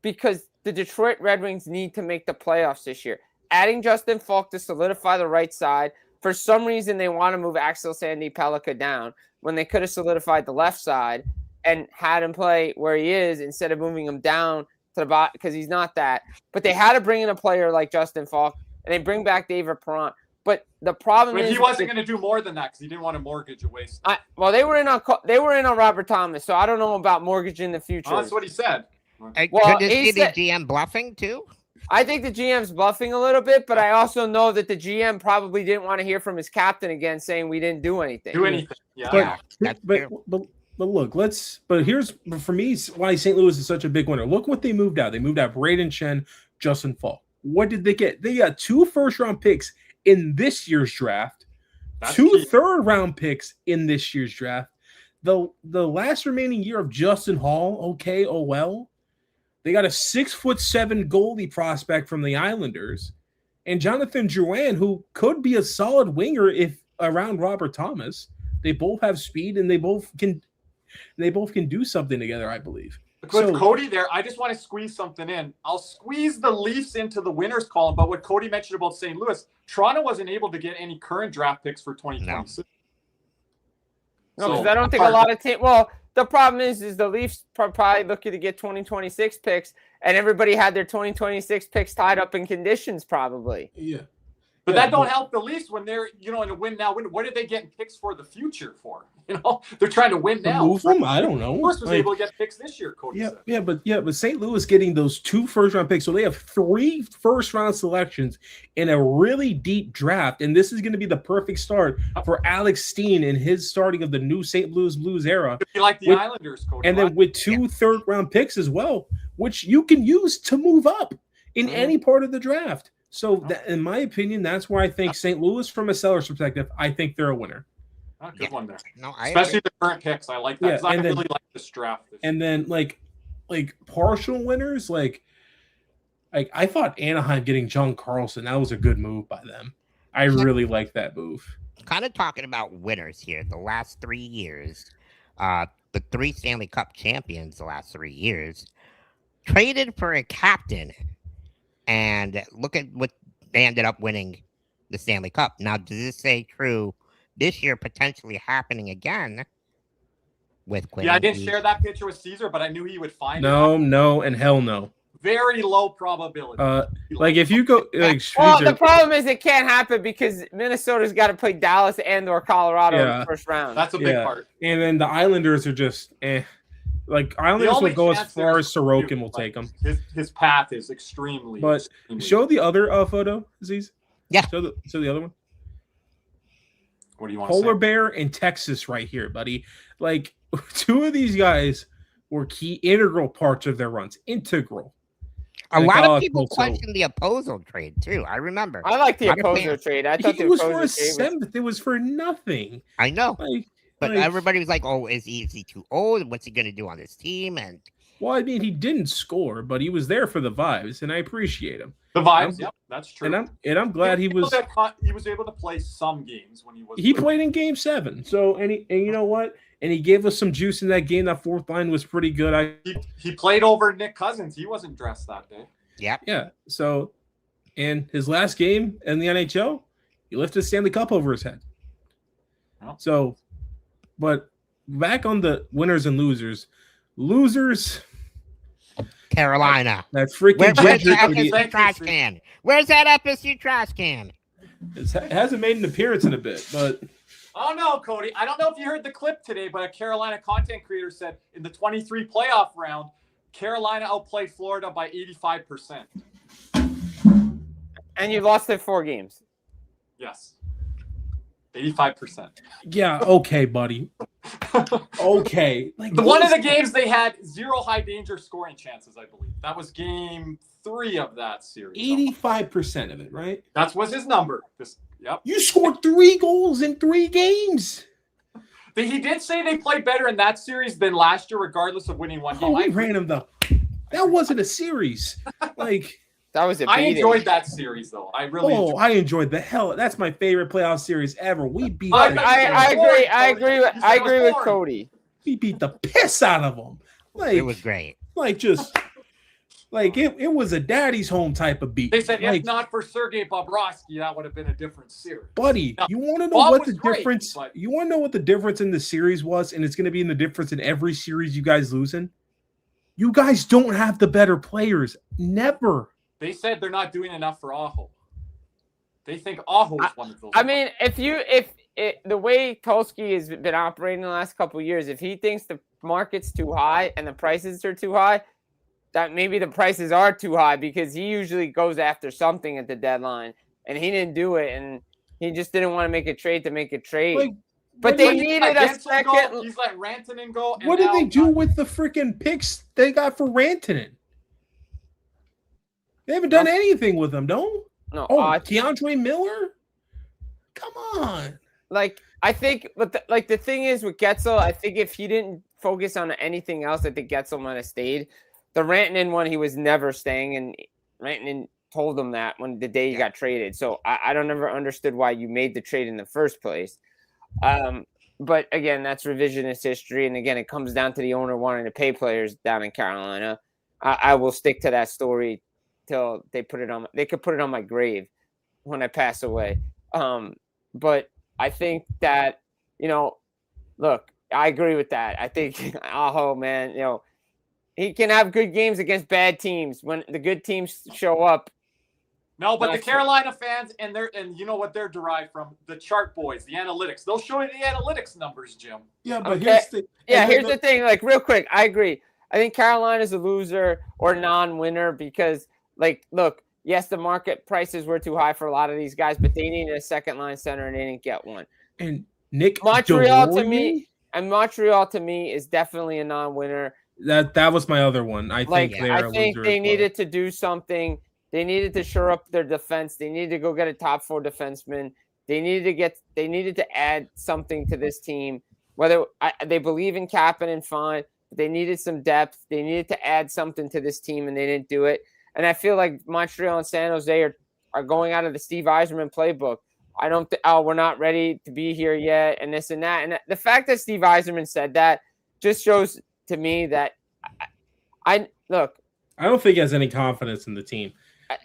because the Detroit Red Wings need to make the playoffs this year. Adding Justin Falk to solidify the right side. For some reason, they want to move Axel Sandy Pellikka down when they could have solidified the left side and had him play where he is instead of moving him down to the bottom because he's not that. But they had to bring in a player like Justin Falk, and they bring back David Perron. But the problem is he wasn't going to do more than that because he didn't want to mortgage away stuff. They were in on Robert Thomas, so I don't know about mortgage in the future. Oh, that's what he said. Could this be the GM bluffing too? I think the GM's bluffing a little bit, but I also know that the GM probably didn't want to hear from his captain again saying we didn't do anything. Yeah. But look, but here's for me why St. Louis is such a big winner. Look what they moved out. They moved out Braden Shen, Justin Falk. What did they get? They got 2 first-round picks in this year's draft, That's 2 key. third-round picks in this year's draft. The last remaining year of Justin Hall, well. They got a 6'7" goalie prospect from the Islanders, and Jonathan Drouin, who could be a solid winger if around Robert Thomas. They both have speed, and they both can do something together, I believe. With Cody there, I just want to squeeze something in. I'll squeeze the Leafs into the winners column, but what Cody mentioned about St. Louis, Toronto wasn't able to get any current draft picks for 2026. No, because I don't think a lot of teams. Well, the problem is the Leafs probably looking to get 2026 picks, and everybody had their 2026 picks tied up in conditions, probably. Yeah. But that don't help the Leafs when they're, in a win now. What are they getting picks for the future for? They're trying to win now. Move them? I don't know. Louis was able to get picks this year, Cody said. But St. Louis getting those 2 first-round picks, so they have 3 first-round selections in a really deep draft, and this is going to be the perfect start for Alex Steen in his starting of the new St. Louis Blues era. Could be like the Islanders, Cody. And then with 2 third-round picks as well, which you can use to move up in any part of the draft. So, in my opinion, that's where I think St. Louis, from a seller's perspective, I think they're a winner. Good one there. No, especially the current picks. I like that because I really like this draft. And then, like partial winners, like I thought Anaheim getting John Carlson, that was a good move by them. I really like that move. Kind of talking about winners here. The last 3 years, the 3 Stanley Cup champions the last 3 years traded for a captain. And look at what they ended up winning the Stanley Cup. Now, does this say true this year potentially happening again with Quinn? Yeah, I didn't share that picture with Caesar, but I knew he would find it. No, and hell no. Very low probability. If you go, well, the problem is it can't happen because Minnesota's got to play Dallas and/or Colorado in the first round. That's a big part. And then the Islanders are just Islanders will go as far as Sorokin will take them. His path is extremely. But show the other photo, Aziz. Yeah. Show the other one. What do you want to say? Polar Bear in Texas right here, buddy. 2 of these guys were integral parts of their runs. Integral. A lot of people question the Opposo trade, too. I remember. I like the Opposo trade. I thought it was for a 7th. It was for nothing. I know. But everybody was like, "Oh, is he too old? What's he going to do on this team?" And Well, I mean, he didn't score, but he was there for the vibes, and I appreciate him. The vibes, yep, that's true. And I'm glad he was able to play some games when he was. He played in Game 7. So and you know what? And he gave us some juice in that game. That fourth line was pretty good. He played over Nick Cousins. He wasn't dressed that day. Yeah. So, and his last game in the NHL, he lifted the Stanley Cup over his head. Oh. So, but back on the winners and losers. Losers. Carolina. That's freaking Where's the FSU trash can? Where's that FSU trash can? It hasn't made an appearance in a bit, but. Oh no, Cody. I don't know if you heard the clip today, but a Carolina content creator said in the 23 playoff round, Carolina outplayed Florida by 85%. And you lost it 4 games. Yes. 85%. Yeah, okay, buddy. Okay. Like one of the games they had 0 high danger scoring chances, I believe. That was game 3 of that series. 85% of it, right? That was his number. Yep. You scored 3 goals in 3 games. He did say they played better in that series than last year, regardless of winning one game. We ran him though. That wasn't a series. Like that was a beating. I enjoyed that series though. I really. I enjoyed the hell. That's my favorite playoff series ever. We beat. I agree with Cody. We beat the piss out of them. Like it was great. Like just. Like it was a daddy's home type of beat. They said if not for Sergei Bobrovsky, that would have been a different series. Buddy, you want to know what the difference? You want to know what the difference in the series was, and it's going to be in the difference in every series you guys losing. You guys don't have the better players. Never. They said they're not doing enough for Aho. They think Aho is one of those. I mean, if the way Tulsky has been operating the last couple of years, if he thinks the market's too high and the prices are too high. That maybe the prices are too high because he usually goes after something at the deadline, and he didn't do it, and he just didn't want to make a trade to make a trade. But they needed a second. He's let Rantanen go. What did they do with the freaking picks they got for Rantanen? They haven't done anything with them, no? No. DeAndre Miller? Come on. Like, I think, but the thing is with Getzel, I think if he didn't focus on anything else, I think Getzel might have stayed. The Rantanen one, he was never staying, and Rantanen told him that when the day he got traded. So I don't ever understood why you made the trade in the first place. But again, that's revisionist history, and again, it comes down to the owner wanting to pay players down in Carolina. I will stick to that story till they put it on. They could put it on my grave when I pass away. But I think that look, I agree with that. I think Aho, man, he can have good games against bad teams when the good teams show up. No, but the Carolina fans and you know what they're derived from? The chart boys, the analytics. They'll show you the analytics numbers, Jim. Yeah, but here's the thing. Like real quick, I agree. I think Carolina's a loser or non-winner because, like, look, yes, the market prices were too high for a lot of these guys, but they needed a second line center and they didn't get one. And Nick Montreal to me is definitely a non-winner. That was my other one. I think they needed to do something. They needed to shore up their defense. They needed to go get a top 4 defenseman. They needed to add something to this team. Whether they believe in Kapanen, fine, but they needed some depth. They needed to add something to this team, and they didn't do it. And I feel like Montreal and San Jose are going out of the Steve Yzerman playbook. I don't we're not ready to be here yet, and this and that. And the fact that Steve Yzerman said that just shows to me that I don't think he has any confidence in the team.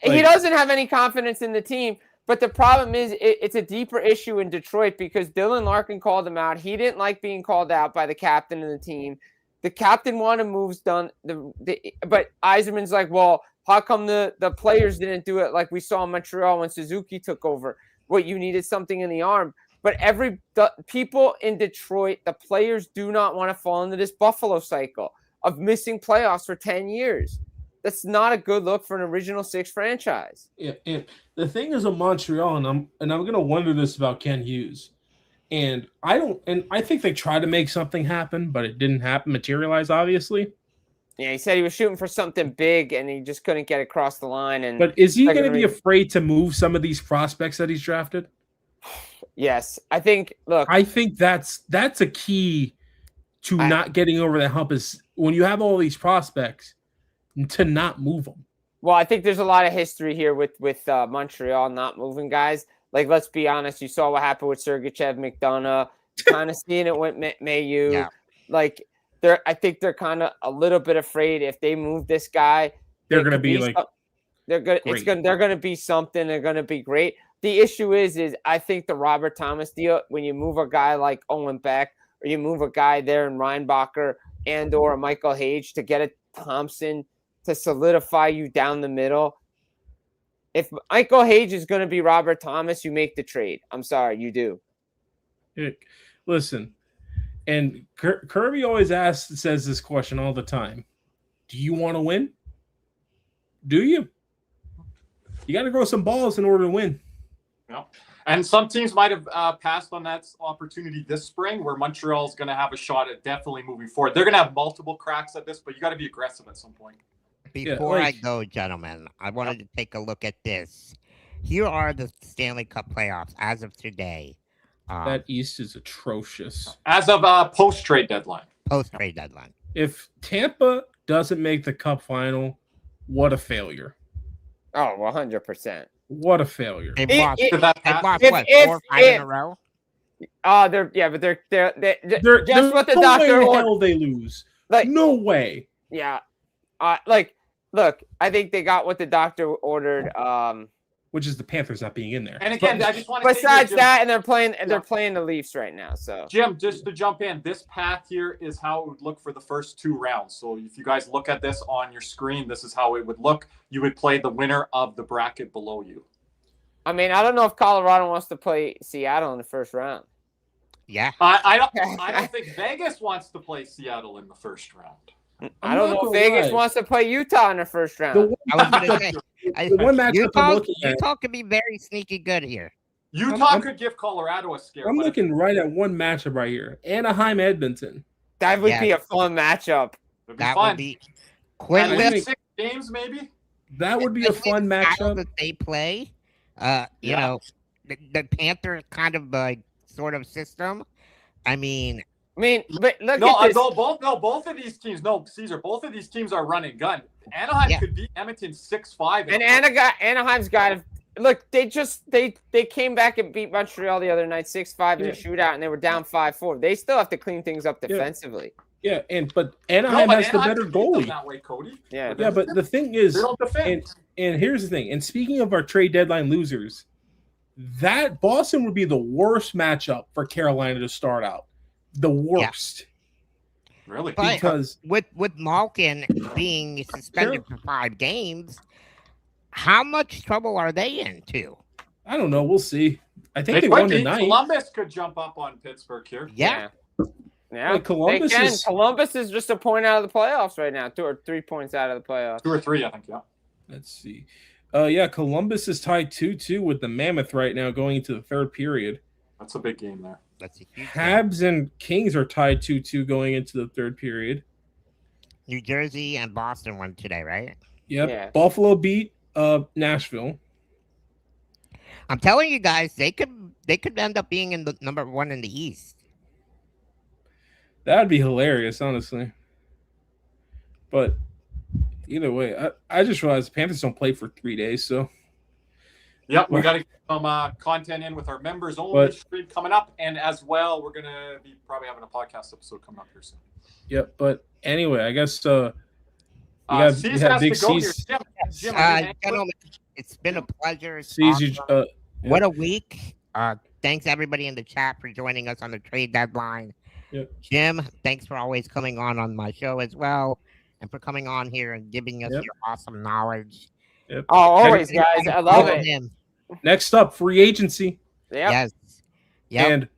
He doesn't have any confidence in the team, but the problem is it's a deeper issue in Detroit because Dylan Larkin called him out. He didn't like being called out by the captain of the team. The captain wanted moves done, but Yzerman's like, well, how come the players didn't do it like we saw in Montreal when Suzuki took over? What, you needed something in the arm. But the people in Detroit, the players do not want to fall into this Buffalo cycle of missing playoffs for 10 years. That's not a good look for an original 6 franchise. Yeah, and the thing is, in Montreal, and I'm going to wonder this about Ken Hughes, and I think they tried to make something happen, but it didn't materialize, obviously. Yeah, he said he was shooting for something big, and he just couldn't get across the line. But is he going to be afraid to move some of these prospects that he's drafted? Yes, I think. Look, I think that's a key to not getting over that hump is when you have all these prospects to not move them. Well, I think there's a lot of history here with Montreal not moving guys. Like, let's be honest. You saw what happened with Sergachev, McDonough. Kind of seeing it with Mayu. Yeah. Like, I think they're kind of a little bit afraid if they move this guy, They're going to be like they're going to be something. They're going to be great. The issue is I think the Robert Thomas deal, when you move a guy like Owen Beck or you move a guy there in Reinbacher and or Michael Hage to get a Thompson to solidify you down the middle. If Michael Hage is going to be Robert Thomas, you make the trade. I'm sorry, you do. Listen, and Kirby always says this question all the time. Do you want to win? Do you? You got to grow some balls in order to win. Yeah. And some teams might have passed on that opportunity this spring where Montreal is going to have a shot at definitely moving forward. They're going to have multiple cracks at this, but you got to be aggressive at some point. Before I go, gentlemen, I wanted to take a look at this. Here are the Stanley Cup playoffs as of today. That East is atrocious. As of post-trade deadline. Post-trade deadline. If Tampa doesn't make the Cup final, what a failure. Oh, 100%. What a failure. They've lost what, 4 or 5 in a row? They're just what the no doctor way in ordered. hell they lose. Like, no way. Yeah. Look, I think they got what the doctor ordered. Which is the Panthers not being in there. And again, I just want to besides that, and they're playing the Leafs right now. So Jim, just to jump in, this path here is how it would look for the first 2 rounds. So if you guys look at this on your screen, this is how it would look. You would play the winner of the bracket below you. I mean, I don't know if Colorado wants to play Seattle in the first round. Yeah. I don't think Vegas wants to play Seattle in the first round. I don't know if Vegas wants to play Utah in the first round. I was going to say, one matchup I'm looking at. Utah could be very sneaky good here. Utah could give Colorado a scare. I'm looking right at one matchup right here. Anaheim, Edmonton. That would be a fun matchup. That would be Quinn at Lip, least 6 games, maybe. That would be a fun matchup. That they play, you know, the Panthers kind of sort of system. I mean, but look at this. Both of these teams. No, Caesar. Both of these teams are running gun. Anaheim could beat Edmonton 6-5. And Anaheim's got look. They came back and beat Montreal the other night 6-5 in a shootout, and they were down 5-4. They still have to clean things up defensively. Yeah, but Anaheim has the better goalie. That way, Cody. Yeah, but the thing is, they don't defend. And here's the thing. And speaking of our trade deadline losers, that Boston would be the worst matchup for Carolina to start out. The worst. Yeah. Really? Because with Malkin being suspended for 5 games, how much trouble are they in too? I don't know. We'll see. I think they won tonight. Columbus could jump up on Pittsburgh here. Yeah. Like Columbus is just a point out of the playoffs right now. 2 or 3 points out of the playoffs. 2 or 3, I think. Yeah. Let's see. Columbus is tied 2-2 with the Mammoth right now going into the 3rd period. That's a big game there. Habs and Kings are tied 2-2 going into the 3rd period. New Jersey and Boston won today, right? Yep. Yeah. Buffalo beat Nashville. I'm telling you guys, they could end up being in the number 1 in the East. That'd be hilarious, honestly. But either way, I just realized Panthers don't play for 3 days, so. Yep, we got to get some content in with our members only stream coming up, and as well, we're gonna be probably having a podcast episode coming up here soon. Yep, but anyway, I guess we have big C's. Jim, gentlemen, it's been a pleasure. Awesome. What a week! Thanks everybody in the chat for joining us on the trade deadline. Yep. Jim, thanks for always coming on my show as well, and for coming on here and giving us your awesome knowledge. Yep. Oh, always, guys! I love it. Next up, free agency. Yep. Yes. Yep.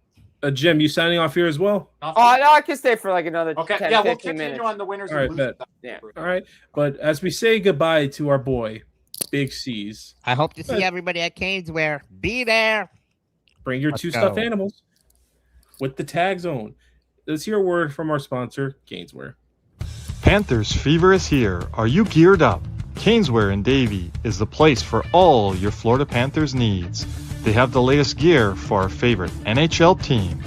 And Jim, you signing off here as well? Oh, no, I can stay for like another 10, 15 we'll minutes. continue on the winners. All right, bet. Yeah. All right, but as we say goodbye to our boy, Big C's. I hope to see everybody at Caneswear. Be there. Bring your 2 stuffed animals with the tags on. Let's hear a word from our sponsor, Caneswear. Panthers fever is here. Are you geared up? Caneswear in Davie is the place for all your Florida Panthers needs. They have the latest gear for our favorite NHL team.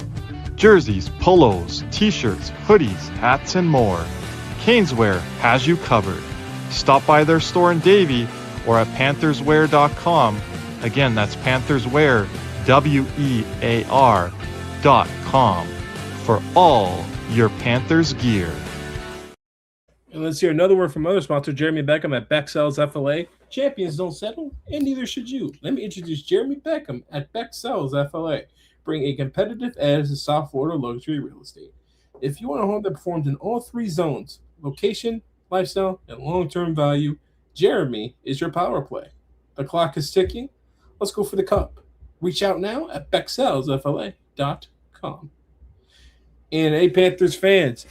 Jerseys, polos, t-shirts, hoodies, hats, and more. Caneswear has you covered. Stop by their store in Davie or at pantherswear.com. Again, that's pantherswear, WEAR.com for all your Panthers gear. And let's hear another word from other sponsor, Jeremy Beckham at Beck Sells FLA. Champions don't settle, and neither should you. Let me introduce Jeremy Beckham at Beck Sells FLA. Bring a competitive edge to South Florida luxury real estate. If you want a home that performs in all three zones, location, lifestyle, and long-term value, Jeremy is your power play. The clock is ticking. Let's go for the cup. Reach out now at BeckSellsFLA.com. And hey, Panthers fans,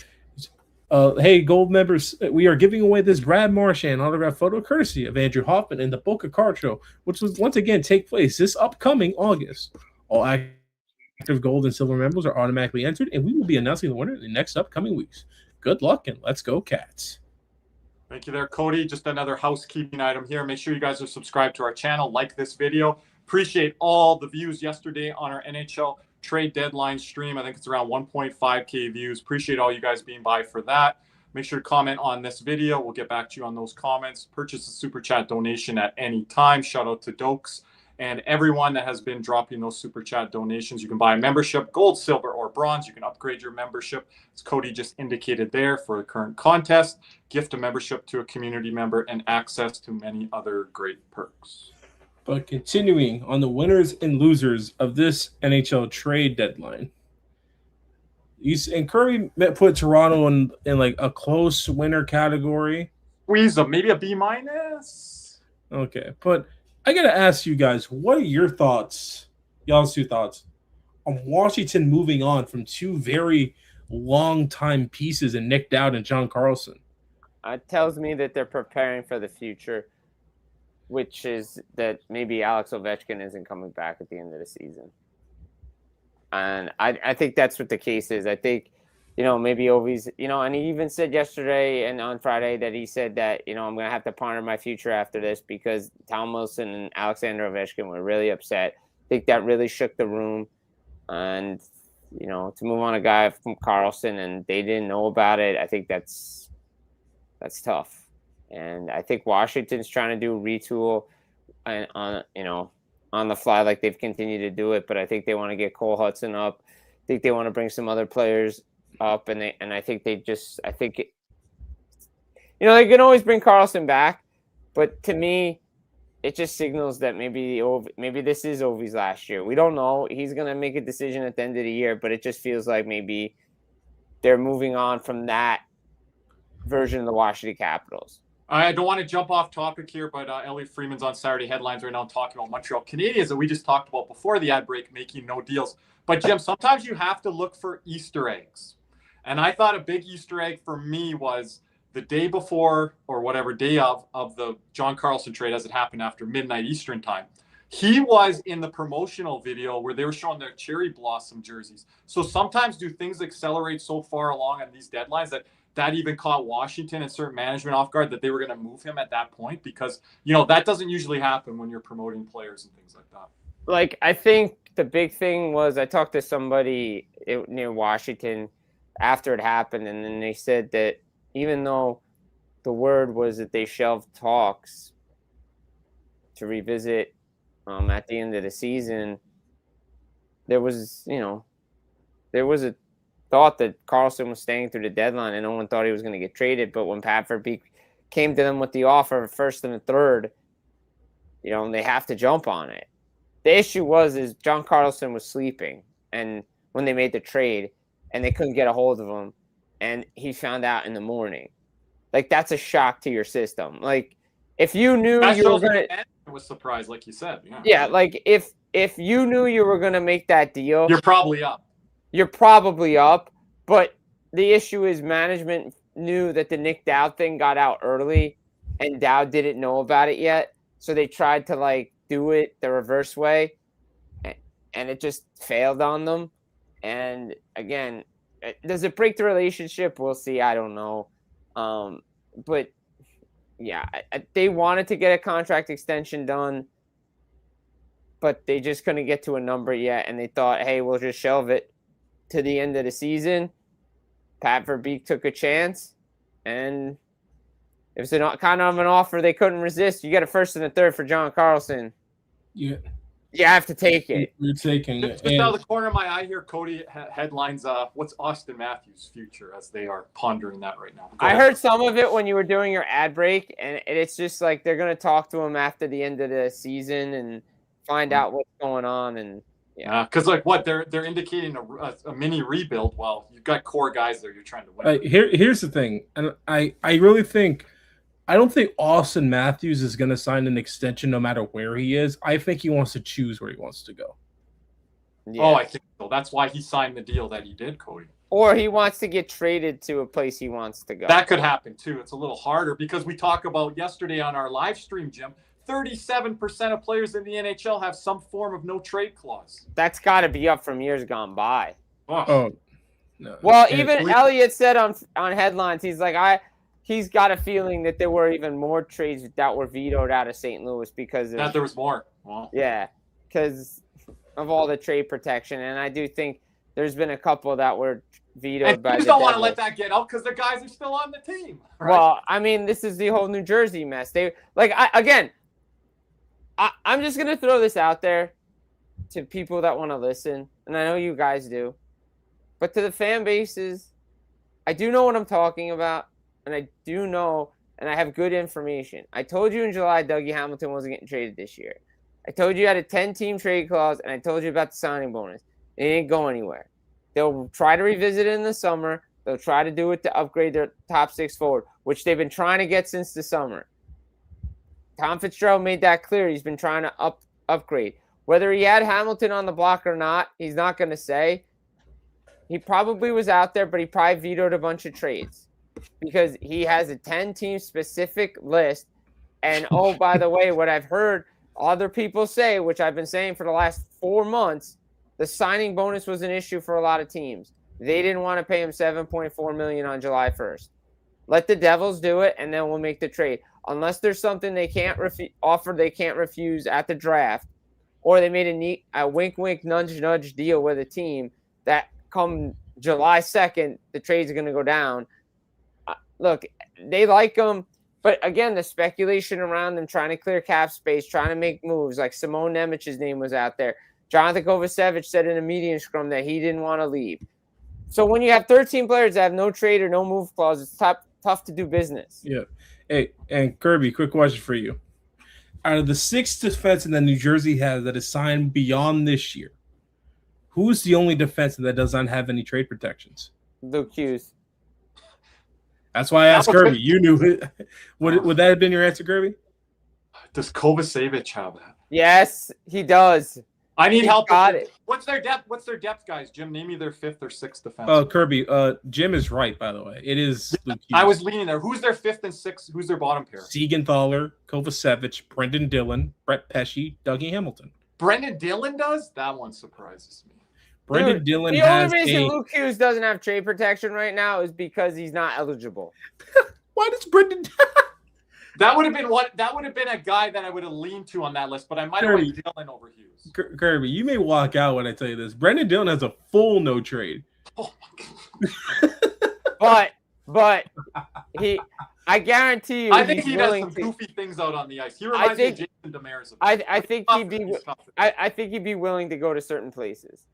hey, Gold members, we are giving away this Brad Marchand autograph photo courtesy of Andrew Hoffman and the Boca Card Show, which will once again take place this upcoming August. All active gold and silver members are automatically entered, and we will be announcing the winner in the next upcoming weeks. Good luck, and let's go, Cats. Thank you there, Cody. Just another housekeeping item here. Make sure you guys are subscribed to our channel, like this video. Appreciate all the views yesterday on our NHL trade deadline stream. I think it's around 1.5K views. Appreciate all you guys being by for that. Make sure to comment on this video. We'll get back to you on those comments. Purchase a super chat donation at any time. Shout out to Dokes and everyone that has been dropping those super chat donations. You can buy a membership, gold, silver, or bronze. You can upgrade your membership, as Cody just indicated there, for the current contest. Gift a membership to a community member and access to many other great perks. But continuing on the winners and losers of this NHL trade deadline, and Kirby put Toronto in like a close winner category. Squeeze them, maybe a B-. Okay, but I gotta ask you guys, what are your thoughts, y'all's two thoughts, on Washington moving on from two very long-time pieces in Nick Dowd and John Carlson? It tells me that they're preparing for the future, which is that maybe Alex Ovechkin isn't coming back at the end of the season. And I think that's what the case is. I think, maybe Ovi's, and he even said yesterday and on Friday that he said that, I'm going to have to ponder my future after this because Tom Wilson and Alexander Ovechkin were really upset. I think that really shook the room. And, to move on a guy from Carlson and they didn't know about it, I think that's tough. And I think Washington's trying to do a retool and on the fly like they've continued to do it. But I think they want to get Cole Hudson up. I think they want to bring some other players up, and I think they can always bring Carlson back, but to me, it just signals that maybe this is Ovi's last year. We don't know. He's gonna make a decision at the end of the year, but it just feels like maybe they're moving on from that version of the Washington Capitals. I don't want to jump off topic here, but Elliot Freeman's on Saturday headlines right now talking about Montreal Canadiens that we just talked about before the ad break, making no deals. But Jim, sometimes you have to look for Easter eggs. And I thought a big Easter egg for me was the day before or whatever day of the John Carlson trade as it happened after midnight Eastern time. He was in the promotional video where they were showing their cherry blossom jerseys. So sometimes do things accelerate so far along on these deadlines that even caught Washington and certain management off guard that they were going to move him at that point because, that doesn't usually happen when you're promoting players and things like that. Like, I think the big thing was I talked to somebody near Washington after it happened, and then they said that even though the word was that they shelved talks to revisit at the end of the season, there was a thought that Carlson was staying through the deadline, and no one thought he was going to get traded. But when Pat Verbeek came to them with the offer, first and the third, they have to jump on it. The issue is John Carlson was sleeping, and when they made the trade, and they couldn't get a hold of him, and he found out in the morning. Like, that's a shock to your system. Like, if you knew you were going to, was surprised, like you said. Yeah, like if you knew you were going to make that deal, you're probably up. But the issue is management knew that the Nick Dowd thing got out early, and Dowd didn't know about it yet, so they tried to do it the reverse way, and it just failed on them. And again, does it break the relationship? We'll see. I don't know. But yeah, they wanted to get a contract extension done, but they just couldn't get to a number yet. And they thought, hey, we'll just shelve it. to the end of the season. Pat Verbeek took a chance, and it was kind of an offer they couldn't resist. You get a first and a third for John Carlson. Yeah. You have to take it. You're taking it. Just out of the corner of my eye here, Cody headlines, what's Austin Matthews' future, as they are pondering that right now. I heard some of it when you were doing your ad break, and it's just like they're going to talk to him after the end of the season and find out what's going on. And yeah, because like what they're indicating a mini rebuild. Well, you've got core guys there you're trying to win. Here's the thing, and I really think I don't think Austin Matthews is going to sign an extension no matter where he is. I think he wants to choose where he wants to go. Yeah. Oh, I think so. That's why he signed the deal that he did, Cody. Or he wants to get traded to a place he wants to go. That could happen too. It's a little harder because we talked about yesterday on our live stream, Jim. 37% of players in the NHL have some form of no trade clause. That's got to be up from years gone by. Oh, no. Well, even Elliott said on headlines, he's like, he's got a feeling that there were even more trades that were vetoed out of St. Louis because of, that there was more. Well, yeah, because of all the trade protection, and I do think there's been a couple that were vetoed and by the teams don't want to Devils. let that get out because the guys are still on the team. Right? Well, I mean, this is the whole New Jersey mess. I'm just gonna throw this out there to people that want to listen, and I know you guys do, but to the fan bases, I do know what I'm talking about. And I do know, and I have good information. I told you in July Dougie Hamilton wasn't getting traded this year. I told you had a 10-team trade clause, and I told you about the signing bonus. It didn't go anywhere. They'll try to revisit it in the summer. They'll try to do it to upgrade their top 6 forward, which they've been trying to get since the summer. Tom Fitzgerald made that clear. He's been trying to upgrade. Whether he had Hamilton on the block or not, he's not going to say. He probably was out there, but he probably vetoed a bunch of trades. Because he has a 10-team specific list. And, oh, by the way, what I've heard other people say, which I've been saying for the last 4 months, the signing bonus was an issue for a lot of teams. They didn't want to pay him $7.4 million on July 1st. Let the Devils do it, and then we'll make the trade. Unless there's something they can't offer, they can't refuse at the draft, or they made a wink-wink, nudge-nudge deal with a team that come July 2nd, the trade's going to go down. Look, they like him, but again, the speculation around them trying to clear cap space, trying to make moves, like Simone Nemich's name was out there. Jonathan Kovacevic said in a median scrum that he didn't want to leave. So when you have 13 players that have no trade or no move clause, it's tough to do business. Yeah. Hey, and Kirby, quick question for you. Out of the 6 defensemen that New Jersey has that is signed beyond this year, who's the only defenseman that does not have any trade protections? Luke Hughes. That's why I asked Kirby. You knew it. Would that have been your answer, Kirby? Does Kovacevic have that? Yes, he does. I need help. Got it. What's their depth, guys? Jim, name me their 5th or 6th defense. Oh, Kirby. Jim is right, by the way. It is Luke Hughes. I was leaning there. Who's their 5th and 6th? Who's their bottom pair? Siegenthaler, Kovacevic, Brendan Dillon, Brett Pesce, Dougie Hamilton. Brendan Dillon does? That one surprises me. Brendan Dillon the has only reason Luke Hughes doesn't have trade protection right now is because he's not eligible. Why does Brendan? That would have been a guy that I would have leaned to on that list, but I might have went Dillon over Hughes. Kirby, you may walk out when I tell you this. Brendan Dillon has a full no trade. Oh my God. but I guarantee you, I think he does some to, goofy things out on the ice. He reminds me of Jason Demers. I think he'd be willing to go to certain places.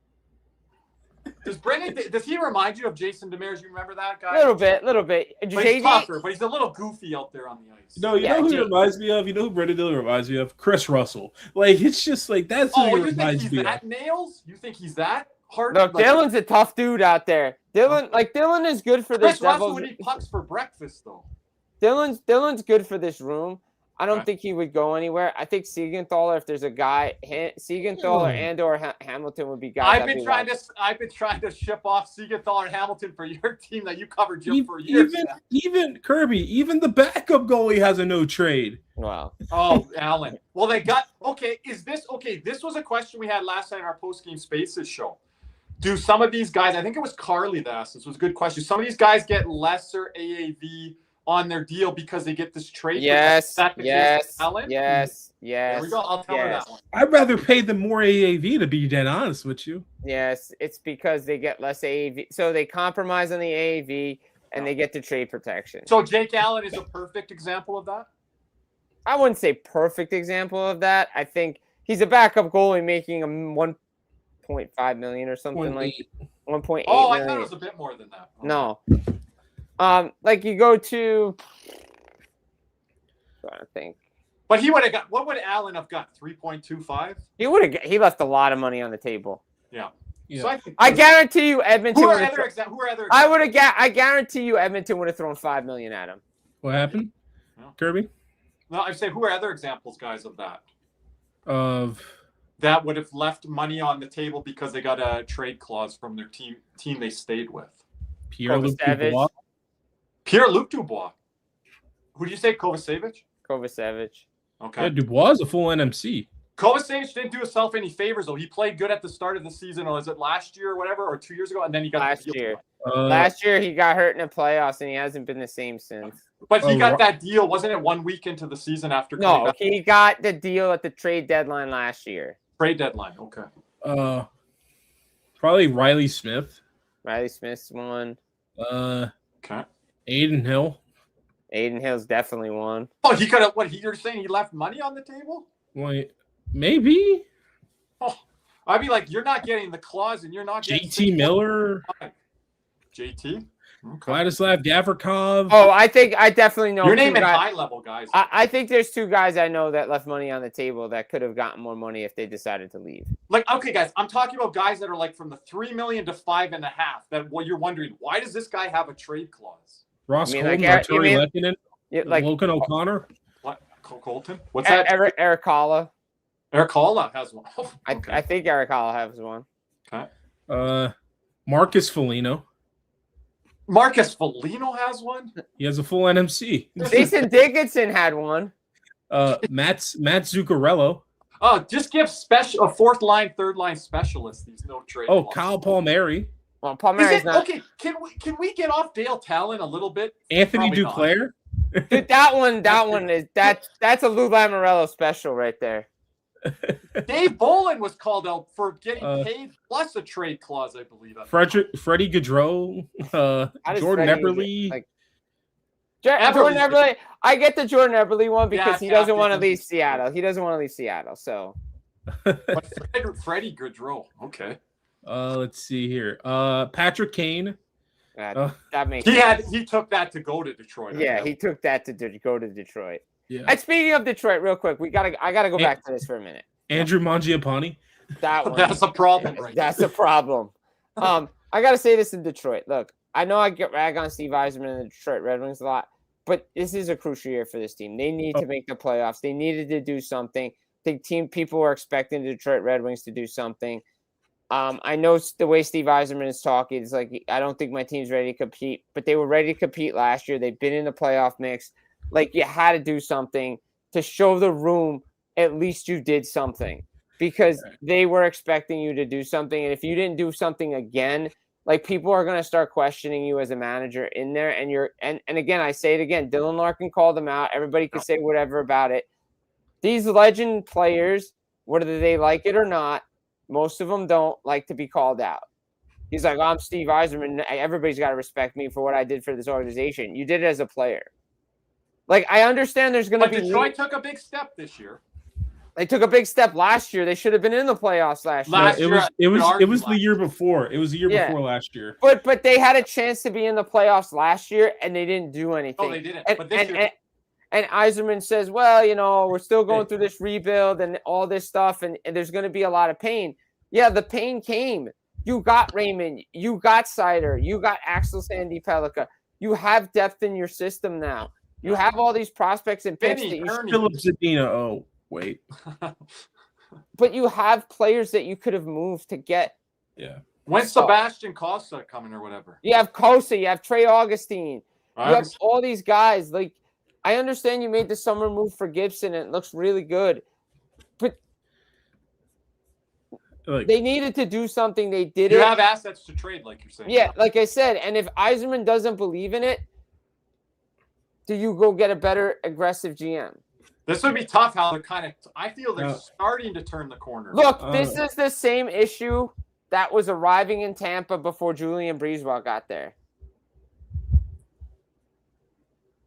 Does he remind you of Jason Demers? You remember that guy? A little bit. But he's tougher, but he's a little goofy out there on the ice. No, you know who he reminds me of? You know who Brendan Dillon reminds me of? Chris Russell. Like, it's just like, that's who he reminds me of. That nails? You think he's that hard? No, Dillon's a tough dude out there. Dillon is good for this. Chris Russell would eat pucks for breakfast, though. Dillon's good for this room. I don't think he would go anywhere. I think Siegenthaler, if there's a guy, Siegenthaler and/or Hamilton would be guys. I've been trying to ship off Siegenthaler and Hamilton for your team that you covered, Jim, for years. Even Kirby, even the backup goalie has a no trade. Wow. Oh, Allen. Well, they got this was a question we had last night in our post-game Spaces show. Do some of these guys? I think it was Carly that asked this. Was a good question. Some of these guys get lesser AAV on their deal because they get this trade. Yes, That the case yes, with Allen? yes, There we yes, go. I'll tell her yes, that one. I'd rather pay them more AAV, to be dead honest with you. yes. It's because they get less AAV. So they compromise on the AAV and they get the trade protection. So Jake Allen is a perfect example of that? I wouldn't say perfect example of that. I think he's a backup goalie making a 1.5 million or something like 1.8 Oh, I million. thought it was a bit more than that. Okay. No. Like you go to I think. But he would have got, what would Allen have got? 3.25? He left a lot of money on the table. Yeah. Yeah. So I guarantee you Edmonton who are would have other examples? I guarantee you Edmonton would have thrown $5 million at him. What happened? Yeah. Kirby? No, I say, who are other examples, guys, of that? Of That would have left money on the table because they got a trade clause from their team they stayed with. Pierre-Luc Kovacevic. Dubois? Pierre-Luc Dubois. Who did you say? Kovacevic? Kovacevic. Okay. Yeah, Dubois is a full NMC. Kovacevic didn't do himself any favors, though. He played good at the start of the season, or was it last year or whatever, or 2 years ago, and then he got Last the deal. year. Last year he got hurt in the playoffs and he hasn't been the same since. But he got that deal, wasn't it 1 week into the season after coming No, back? he got the deal at the trade deadline last year. Trade deadline, okay. Probably Riley Smith. Riley Smith's one. Okay. Aiden Hill. Aiden Hill's definitely one. Oh, he could have, you're saying he left money on the table? Wait, maybe Oh, I'd be like, you're not getting the clause and you're not getting JT Miller, JT? Okay. Vladislav Gavrikov. Oh, I definitely know. You're two naming guys. high level guys. I think there's two guys I know that left money on the table that could have gotten more money if they decided to leave. Like, okay, guys, I'm talking about guys that are like from the 3 million to 5.5. That you're wondering, why does this guy have a trade clause? Ross You Colton, mean like Arturi Lehkonen, Yeah, like Logan O'Connor. What? Colton? What's that? Eric Holla. Eric Holla has one. Oh, okay. I think Eric Holla has one. Okay. Marcus Foligno. Marcus Foligno has one? He has a full NMC. Jason Dickinson had one. Matt Zuccarello. Oh, just give a fourth line, third line specialist these no trade. Oh, clauses. Kyle Palmieri. Well, Palmieri's not. Okay, can we get off Dale Talon a little bit? Anthony Probably Duclair. Dude, that one is that's a Lou Lamoriello special right there. Dave Bolin was called out for getting paid plus a trade clause, I believe. Freddie Gaudreau. Jordan Eberle. Jordan Eberle. I get the Jordan Eberle one because he doesn't want to leave because- Seattle. He doesn't want to leave Seattle. So But Freddie Gaudreau, okay. Let's see here. Patrick Kane. that makes He sense. took that to go to Detroit. Yeah, he took that to go to Detroit. Yeah. And speaking of Detroit, real quick, I gotta go back to this for a minute. Andrew Mangiapane. That one. That's a problem, right? That's a problem. I gotta say this in Detroit. Look, I know I get rag on Steve Yzerman and the Detroit Red Wings a lot, but this is a crucial year for this team. They need to make the playoffs. They needed to do something. I think people were expecting the Detroit Red Wings to do something. I know the way Steve Yzerman is talking, it's like, I don't think my team's ready to compete, but they were ready to compete last year. They've been in the playoff mix. Like, you had to do something to show the room at least you did something, because they were expecting you to do something. And if you didn't do something again, like, people are going to start questioning you as a manager in there. And again, I say it again, Dylan Larkin called them out. Everybody can say whatever about it. These legend players, whether they like it or not, most of them don't like to be called out. He's like, I'm Steve Yzerman. Everybody's got to respect me for what I did for this organization. You did it as a player. Like, I understand there's going to be. Detroit took a big step this year. They took a big step last year. They should have been in the playoffs last year. It was the year before. It was the year before last year. But they had a chance to be in the playoffs last year, and they didn't do anything. No, they didn't. And, but this year, and Yzerman says, well, we're still going through this rebuild and all this stuff, and there's going to be a lot of pain. Yeah, the pain came. You got Raymond. You got Sider. You got Axel Sandy Pellica. You have depth in your system now. You have all these prospects and picks. Philip Zadina. Oh, wait. But you have players that you could have moved to get. Yeah. When's Sebastian Costa coming or whatever? You have Kosa. You have Trey Augustine. You have all these guys. Like, I understand you made the summer move for Gibson, and it looks really good. But they needed to do something. They did it. You have assets to trade, like you're saying. Yeah, like I said. And if Yzerman doesn't believe in it, do you go get a better aggressive GM? This would be tough. How they're I feel they're Yeah. starting to turn the corner. Look, this is the same issue that was arriving in Tampa before Julian Breezewell got there.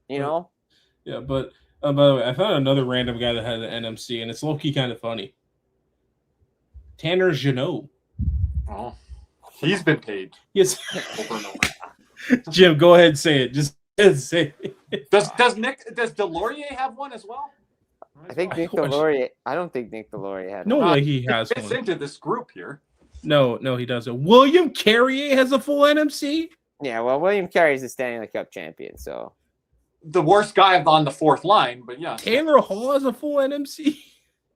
You know? Yeah, but by the way, I found another random guy that had an NMC, and it's low-key kind of funny. Tanner Jeannot. Oh, he's been paid. Yes. Over and over. Jim, go ahead and say it. Just say it. Does Delorier have one as well? I think Nick Delorier. I don't think Nick Delorier had No one. way he has fits one. into this group here. No, he doesn't. William Carrier has a full NMC? Yeah, well, William Carey's the Stanley Cup champion, so. The worst guy on the fourth line, but yeah. Taylor Hall has a full NMC?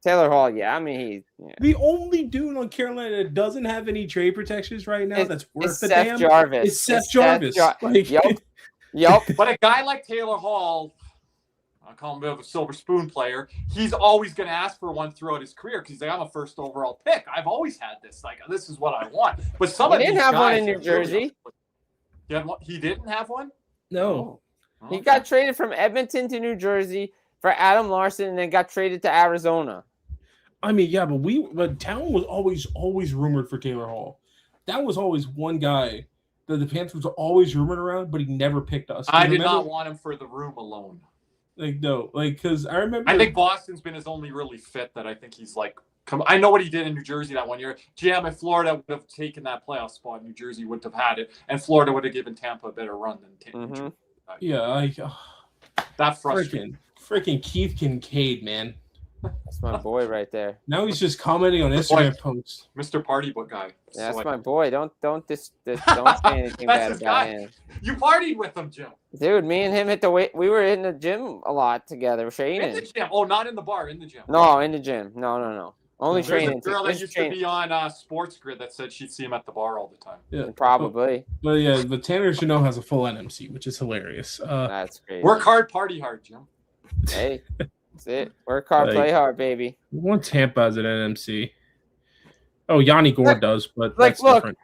Taylor Hall, yeah. I mean, The only dude on Carolina that doesn't have any trade protections right now that's worth the Seth damn Jarvis. is Seth Jarvis. Yep. But a guy like Taylor Hall, I call him a bit of a silver spoon player, he's always going to ask for one throughout his career because he's like, I'm a first overall pick. I've always had this. Like, this is what I want. But some of He these didn't have one guys in New are really- Jersey. He didn't have one? No. Oh, He okay. got traded from Edmonton to New Jersey for Adam Larson and then got traded to Arizona. I mean, yeah, but Town was always rumored for Taylor Hall. That was always one guy that the Panthers were always rumored around, but he never picked us. I did not want him for the room alone. Because I remember. I think Boston's been his only really fit that I think he's like. I know what he did in New Jersey that one year. GM in Florida would have taken that playoff spot. New Jersey wouldn't have had it, and Florida would have given Tampa a better run than New Jersey. Yeah, That frustrating. Freaking Keith Kincaid, man. That's my boy right there. Now he's just commenting on Instagram posts. Mr. Party Book guy. Yeah, that's So, my boy. Don't say anything bad his about guy. him. You partied with him, Jim. Dude, me and him we were in the gym a lot together, In the training. gym. Oh, not in the bar, in the gym. No, in the gym. No. Only There's training. a girl that used to training. be on Sports Grid that said she'd see him at the bar all the time. Yeah, Probably. but Tanner Jeannot has a full NMC, which is hilarious. That's great. Work hard, party hard, Jim. Hey, that's it. Work hard, Like- play hard, baby. One Tampa has an NMC. Oh, Yanni Gore does, but like, that's look, different.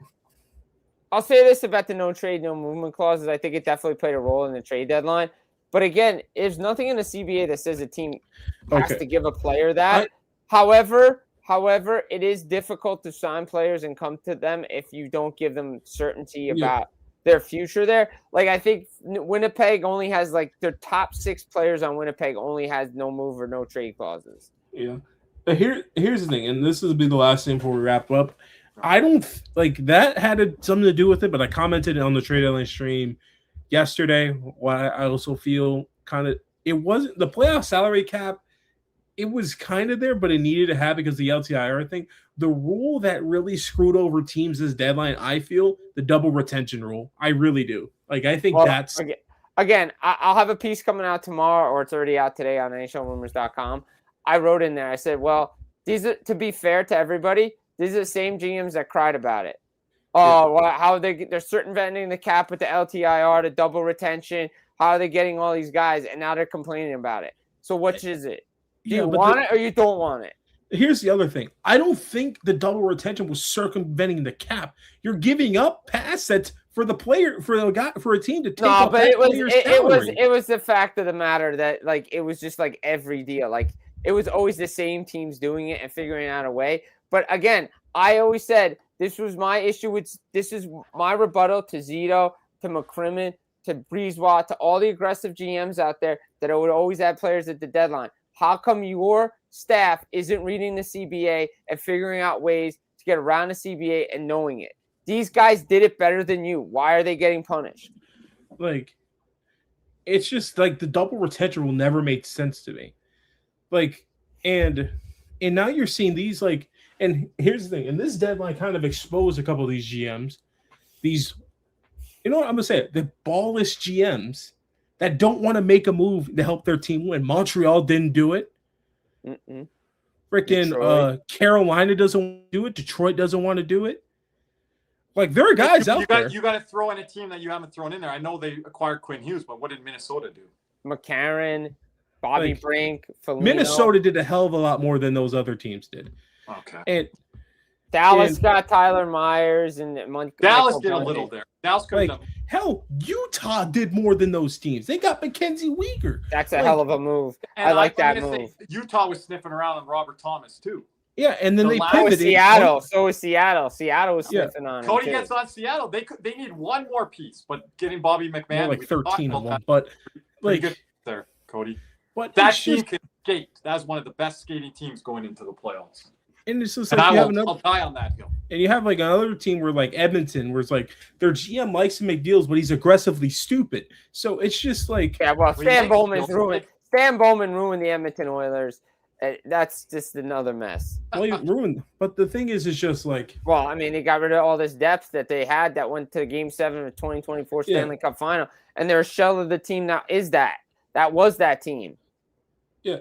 I'll say this about the no trade, no movement clauses. I think it definitely played a role in the trade deadline. But again, there's nothing in the CBA that says a team has Okay. to give a player that. However, it is difficult to sign players and come to them if you don't give them certainty about their future there. Like, I think Winnipeg only has, like, their top 6 players on Winnipeg only has no move or no trade clauses. Yeah. But here's the thing, and this will be the last thing before we wrap up. I don't like that had something to do with it, but I commented on the trade deadline stream yesterday. Why I also feel kind of it wasn't the playoff salary cap. It was kind of there, but it needed to have because the LTIR thing. The rule that really screwed over teams this deadline, I feel, the double retention rule. I really do. Like, I think that's again. I'll have a piece coming out tomorrow, or it's already out today on NHLRumors.com. I wrote in there. I said, well, these are, to be fair to everybody, these are the same GMs that cried about it. Oh, well, how they're circumventing the cap with the LTIR, the double retention. How are they getting all these guys? And now they're complaining about it. So which is it? Do you want it or you don't want it? Here's the other thing. I don't think the double retention was circumventing the cap. You're giving up assets for the player, for a team to take up but that player's salary. it was the fact of the matter that, like, it was just like every deal. Like, it was always the same teams doing it and figuring out a way. But again, I always said this was my issue with this is my rebuttal to Zito, to McCrimmon, to Breezewell, to all the aggressive GMs out there that would always add players at the deadline. How come your staff isn't reading the CBA and figuring out ways to get around the CBA and knowing it? These guys did it better than you. Why are they getting punished? Like, it's just like the double retention rule never made sense to me. Like, and now you're seeing these, like, and here's the thing, and this deadline kind of exposed a couple of these GMs, these, you know what I'm gonna say, the ballless GMs that don't want to make a move to help their team win. Montreal didn't do it. Freaking Carolina doesn't want to do it. Detroit doesn't want to do it. Like, there are guys out there. You got to throw in a team that you haven't thrown in there. I know they acquired Quinn Hughes, but what did Minnesota do? McCarron, Bobby Brink, Foligno. Minnesota did a hell of a lot more than those other teams did. Okay. And Dallas got Tyler Myers and Dallas did a little there. Dallas could have Like, done. hell, Utah did more than those teams. They got Mackenzie Weegar. That's a hell of a move. And I like that I'm gonna move. say Utah was sniffing around on Robert Thomas too. Yeah, and then The they last- So was pivoted. Seattle. So was Seattle. Seattle was Yeah. sniffing on him, Cody too. gets on Seattle. They need one more piece, but getting Bobby More McMahon, like we talked 13 about of them, that. but Pretty like good there, Cody. but That it's team just, can skate. That's one of the best skating teams going into the playoffs. and it's just And like I'll another, die on that hill. and you have like another team where like Edmonton, where it's like their GM likes to make deals, but he's aggressively stupid. So it's just like Yeah, well, Well, Stan he Bowman's makes- ruined. Stan Bowman ruined the Edmonton Oilers. That's just another mess. well, he ruined. But the thing is, it's just like Well, I mean, they got rid of all this depth that they had that went to Game 7 of the 2024 Yeah. Stanley Cup Final, and they're a shell of the team now. That was that team? yeah,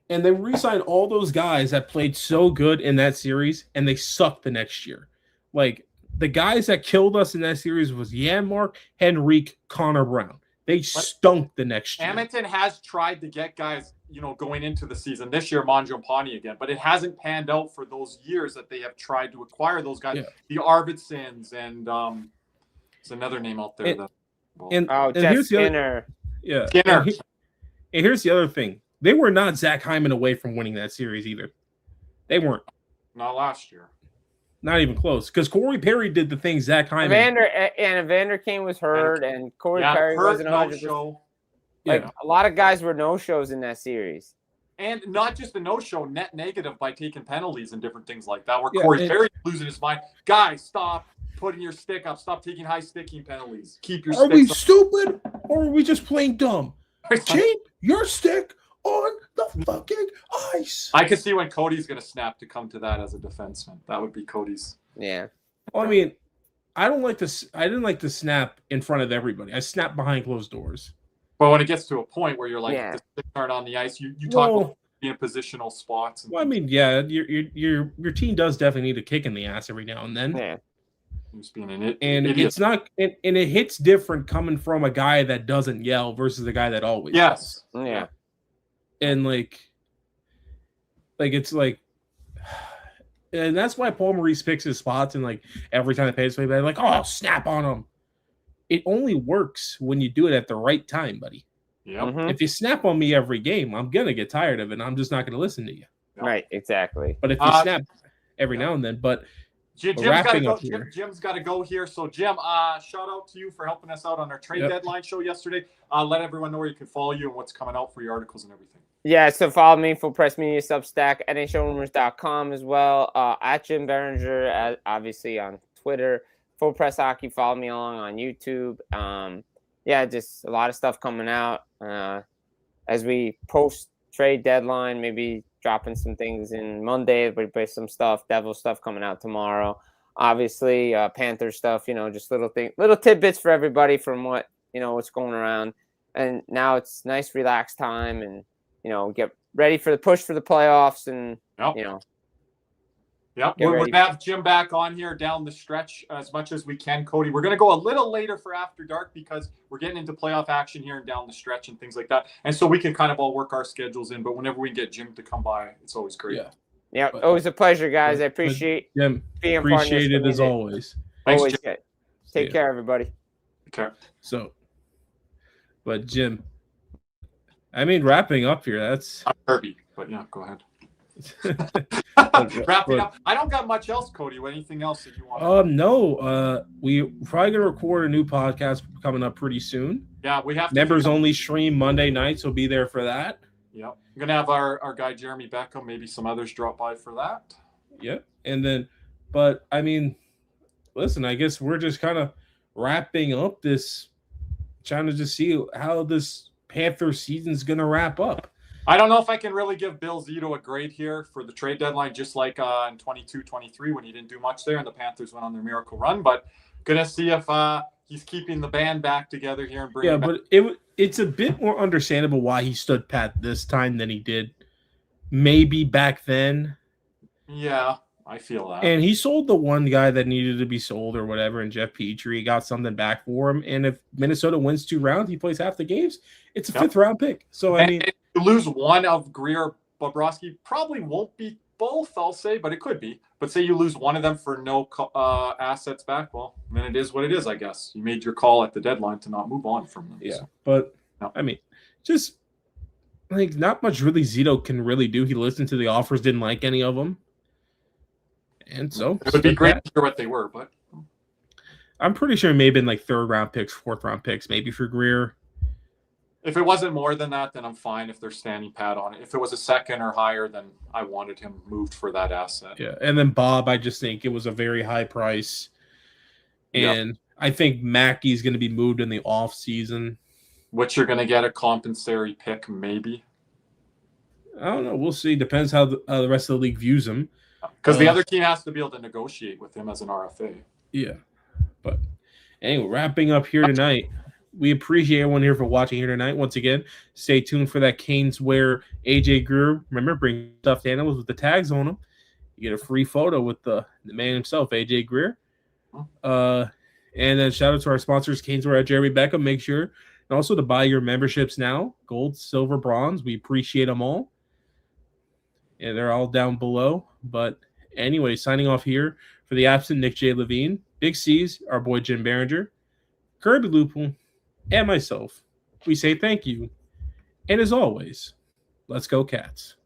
and they re-signed all those guys that played so good in that series, and they sucked the next year. Like the guys that killed us in that series was Janmark, Henrique, Connor Brown. They stunk the next year. Edmonton has tried to get guys, going into the season this year, Mangiapane again, but it hasn't panned out for those years that they have tried to acquire those guys. Yeah. The Arvidssons and there's another name out there. And Oh, Jeff here's the other, Skinner. yeah. Skinner. And here's the other thing: they were not Zach Hyman away from winning that series either. They weren't, Not last year. not even close. Because Corey Perry did the thing Zach Hyman. Evander Kane was hurt, and Corey Yeah, Perry hurt, wasn't no 100%. show. Like Yeah. a lot of guys were no shows in that series. And not just the no-show, net negative by taking penalties and different things like that, where Yeah, Corey and- Perry's losing his mind. Guys, stop putting your stick up. Stop taking high sticking penalties. Keep your Are we sticks stupid or are we just playing dumb? up. Keep your stick on the fucking ice. I could see when Cody's going to snap to come to that as a defenseman. That would be Cody's. Yeah. Well, I mean, I didn't like to snap in front of everybody. I snapped behind closed doors. But when it gets to a point where you're like, Yeah. the sticks aren't on the ice, you talk Well, about being in positional spots. And well, I mean, yeah, your team does definitely need a kick in the ass every now and then. Yeah. just being an idiot. And it's not, and it hits different coming from a guy that doesn't yell versus a guy that always Yes. yells. Yeah. And like it's like, and that's why Paul Maurice picks his spots, and like every time they pay his way back, like, oh, snap on him. It only works when you do it at the right time, buddy. Yep. Mhm. If you snap on me every game, I'm gonna get tired of it, and I'm just not gonna listen to you. Right. Exactly. But if you snap every now and then, but Jim's got to wrapping go. up here. Jim's got to go here. So Jim, shout out to you for helping us out on our trade Yep. deadline show yesterday. Let everyone know where you can follow you and what's coming out for your articles and everything. Yeah, so follow me, Full Press Media Substack, NHLrumors.com as well. At Jim Berenger, obviously on Twitter. Full Press Hockey, follow me along on YouTube. Yeah, just a lot of stuff coming out. As we post trade deadline, maybe dropping some things in Monday, but some stuff, Devil stuff coming out tomorrow. Obviously, Panther stuff, just little tidbits for everybody from what's going around. And now it's nice, relaxed time, and get ready for the push for the playoffs, and Yep. Get We're ready. going to have Jim back on here down the stretch as much as we can, Cody. We're going to go a little later for After Dark because we're getting into playoff action here and down the stretch and things like that. And so we can kind of all work our schedules in. But whenever we get Jim to come by, it's always great. Yeah, yeah, always a pleasure, guys. I but- appreciate Jim, being part of this appreciate it as community. always. Thanks, Always Jim. good. Take Yeah. care, everybody. Okay. So, but Jim, I mean, wrapping up here, that's I'm Kirby, but yeah, go ahead. But- Wrapping up. I don't got much else, Cody. Anything else that you want? no. We probably gonna record a new podcast coming up pretty soon. Yeah, we have to. Members only stream Monday nights, so be there for that. Yep. I'm going to have our guy Jeremy Beckham, maybe some others drop by for that. Yep. And then, but I mean, listen, I guess we're just kind of wrapping up this, trying to just see how this Panther season's gonna wrap up. I don't know if I can really give Bill Zito a grade here for the trade deadline, just like in 22-23 when he didn't do much there and the Panthers went on their miracle run. But going to see if he's keeping the band back together here and bringing Yeah, back. but it's a bit more understandable why he stood pat this time than he did maybe back then. Yeah, I feel that. And he sold the one guy that needed to be sold or whatever, and Jeff Petrie got something back for him. And if Minnesota wins 2 rounds, he plays half the games. It's a Yep. 5th round pick. So I mean, and to lose one of Greer, Bobrovsky probably won't be both, I'll say, but it could be. But say you lose one of them for no assets back, well, then it is what it is, I guess. You made your call at the deadline to not move on from them. Yeah, so. but No. I mean, just like not much really Zito can really do. He listened to the offers, didn't like any of them, and so It would be great to hear what they were, but I'm pretty sure it may have been like 3rd round picks, 4th round picks, maybe for Greer. if it wasn't more than that, then I'm fine if they're standing pat on it. If it was a 2nd or higher, then I wanted him moved for that asset. Yeah, and then Bob, I just think it was a very high price, and I think Mackey's going to be moved in the off season. Which you're going to get a compensatory pick, maybe. I don't know. We'll see. Depends how the rest of the league views him. Because the other team has to be able to negotiate with him as an RFA. Yeah. But anyway, wrapping up here tonight. We appreciate everyone here for watching here tonight. Once again, stay tuned for that Caneswear AJ Greer. Remember, bring stuffed animals with the tags on them. You get a free photo with the man himself, AJ Greer. And then shout out to our sponsors, Caneswear at Jeremy Beckham. Make sure and also to buy your memberships now, gold, silver, bronze. We appreciate them all. And they're all down below. But anyway, signing off here for the absent Nick J. Levine, Big C's, our boy Jim Behringer, Kirby Loophole, and myself. We say thank you. And as always, let's go Cats.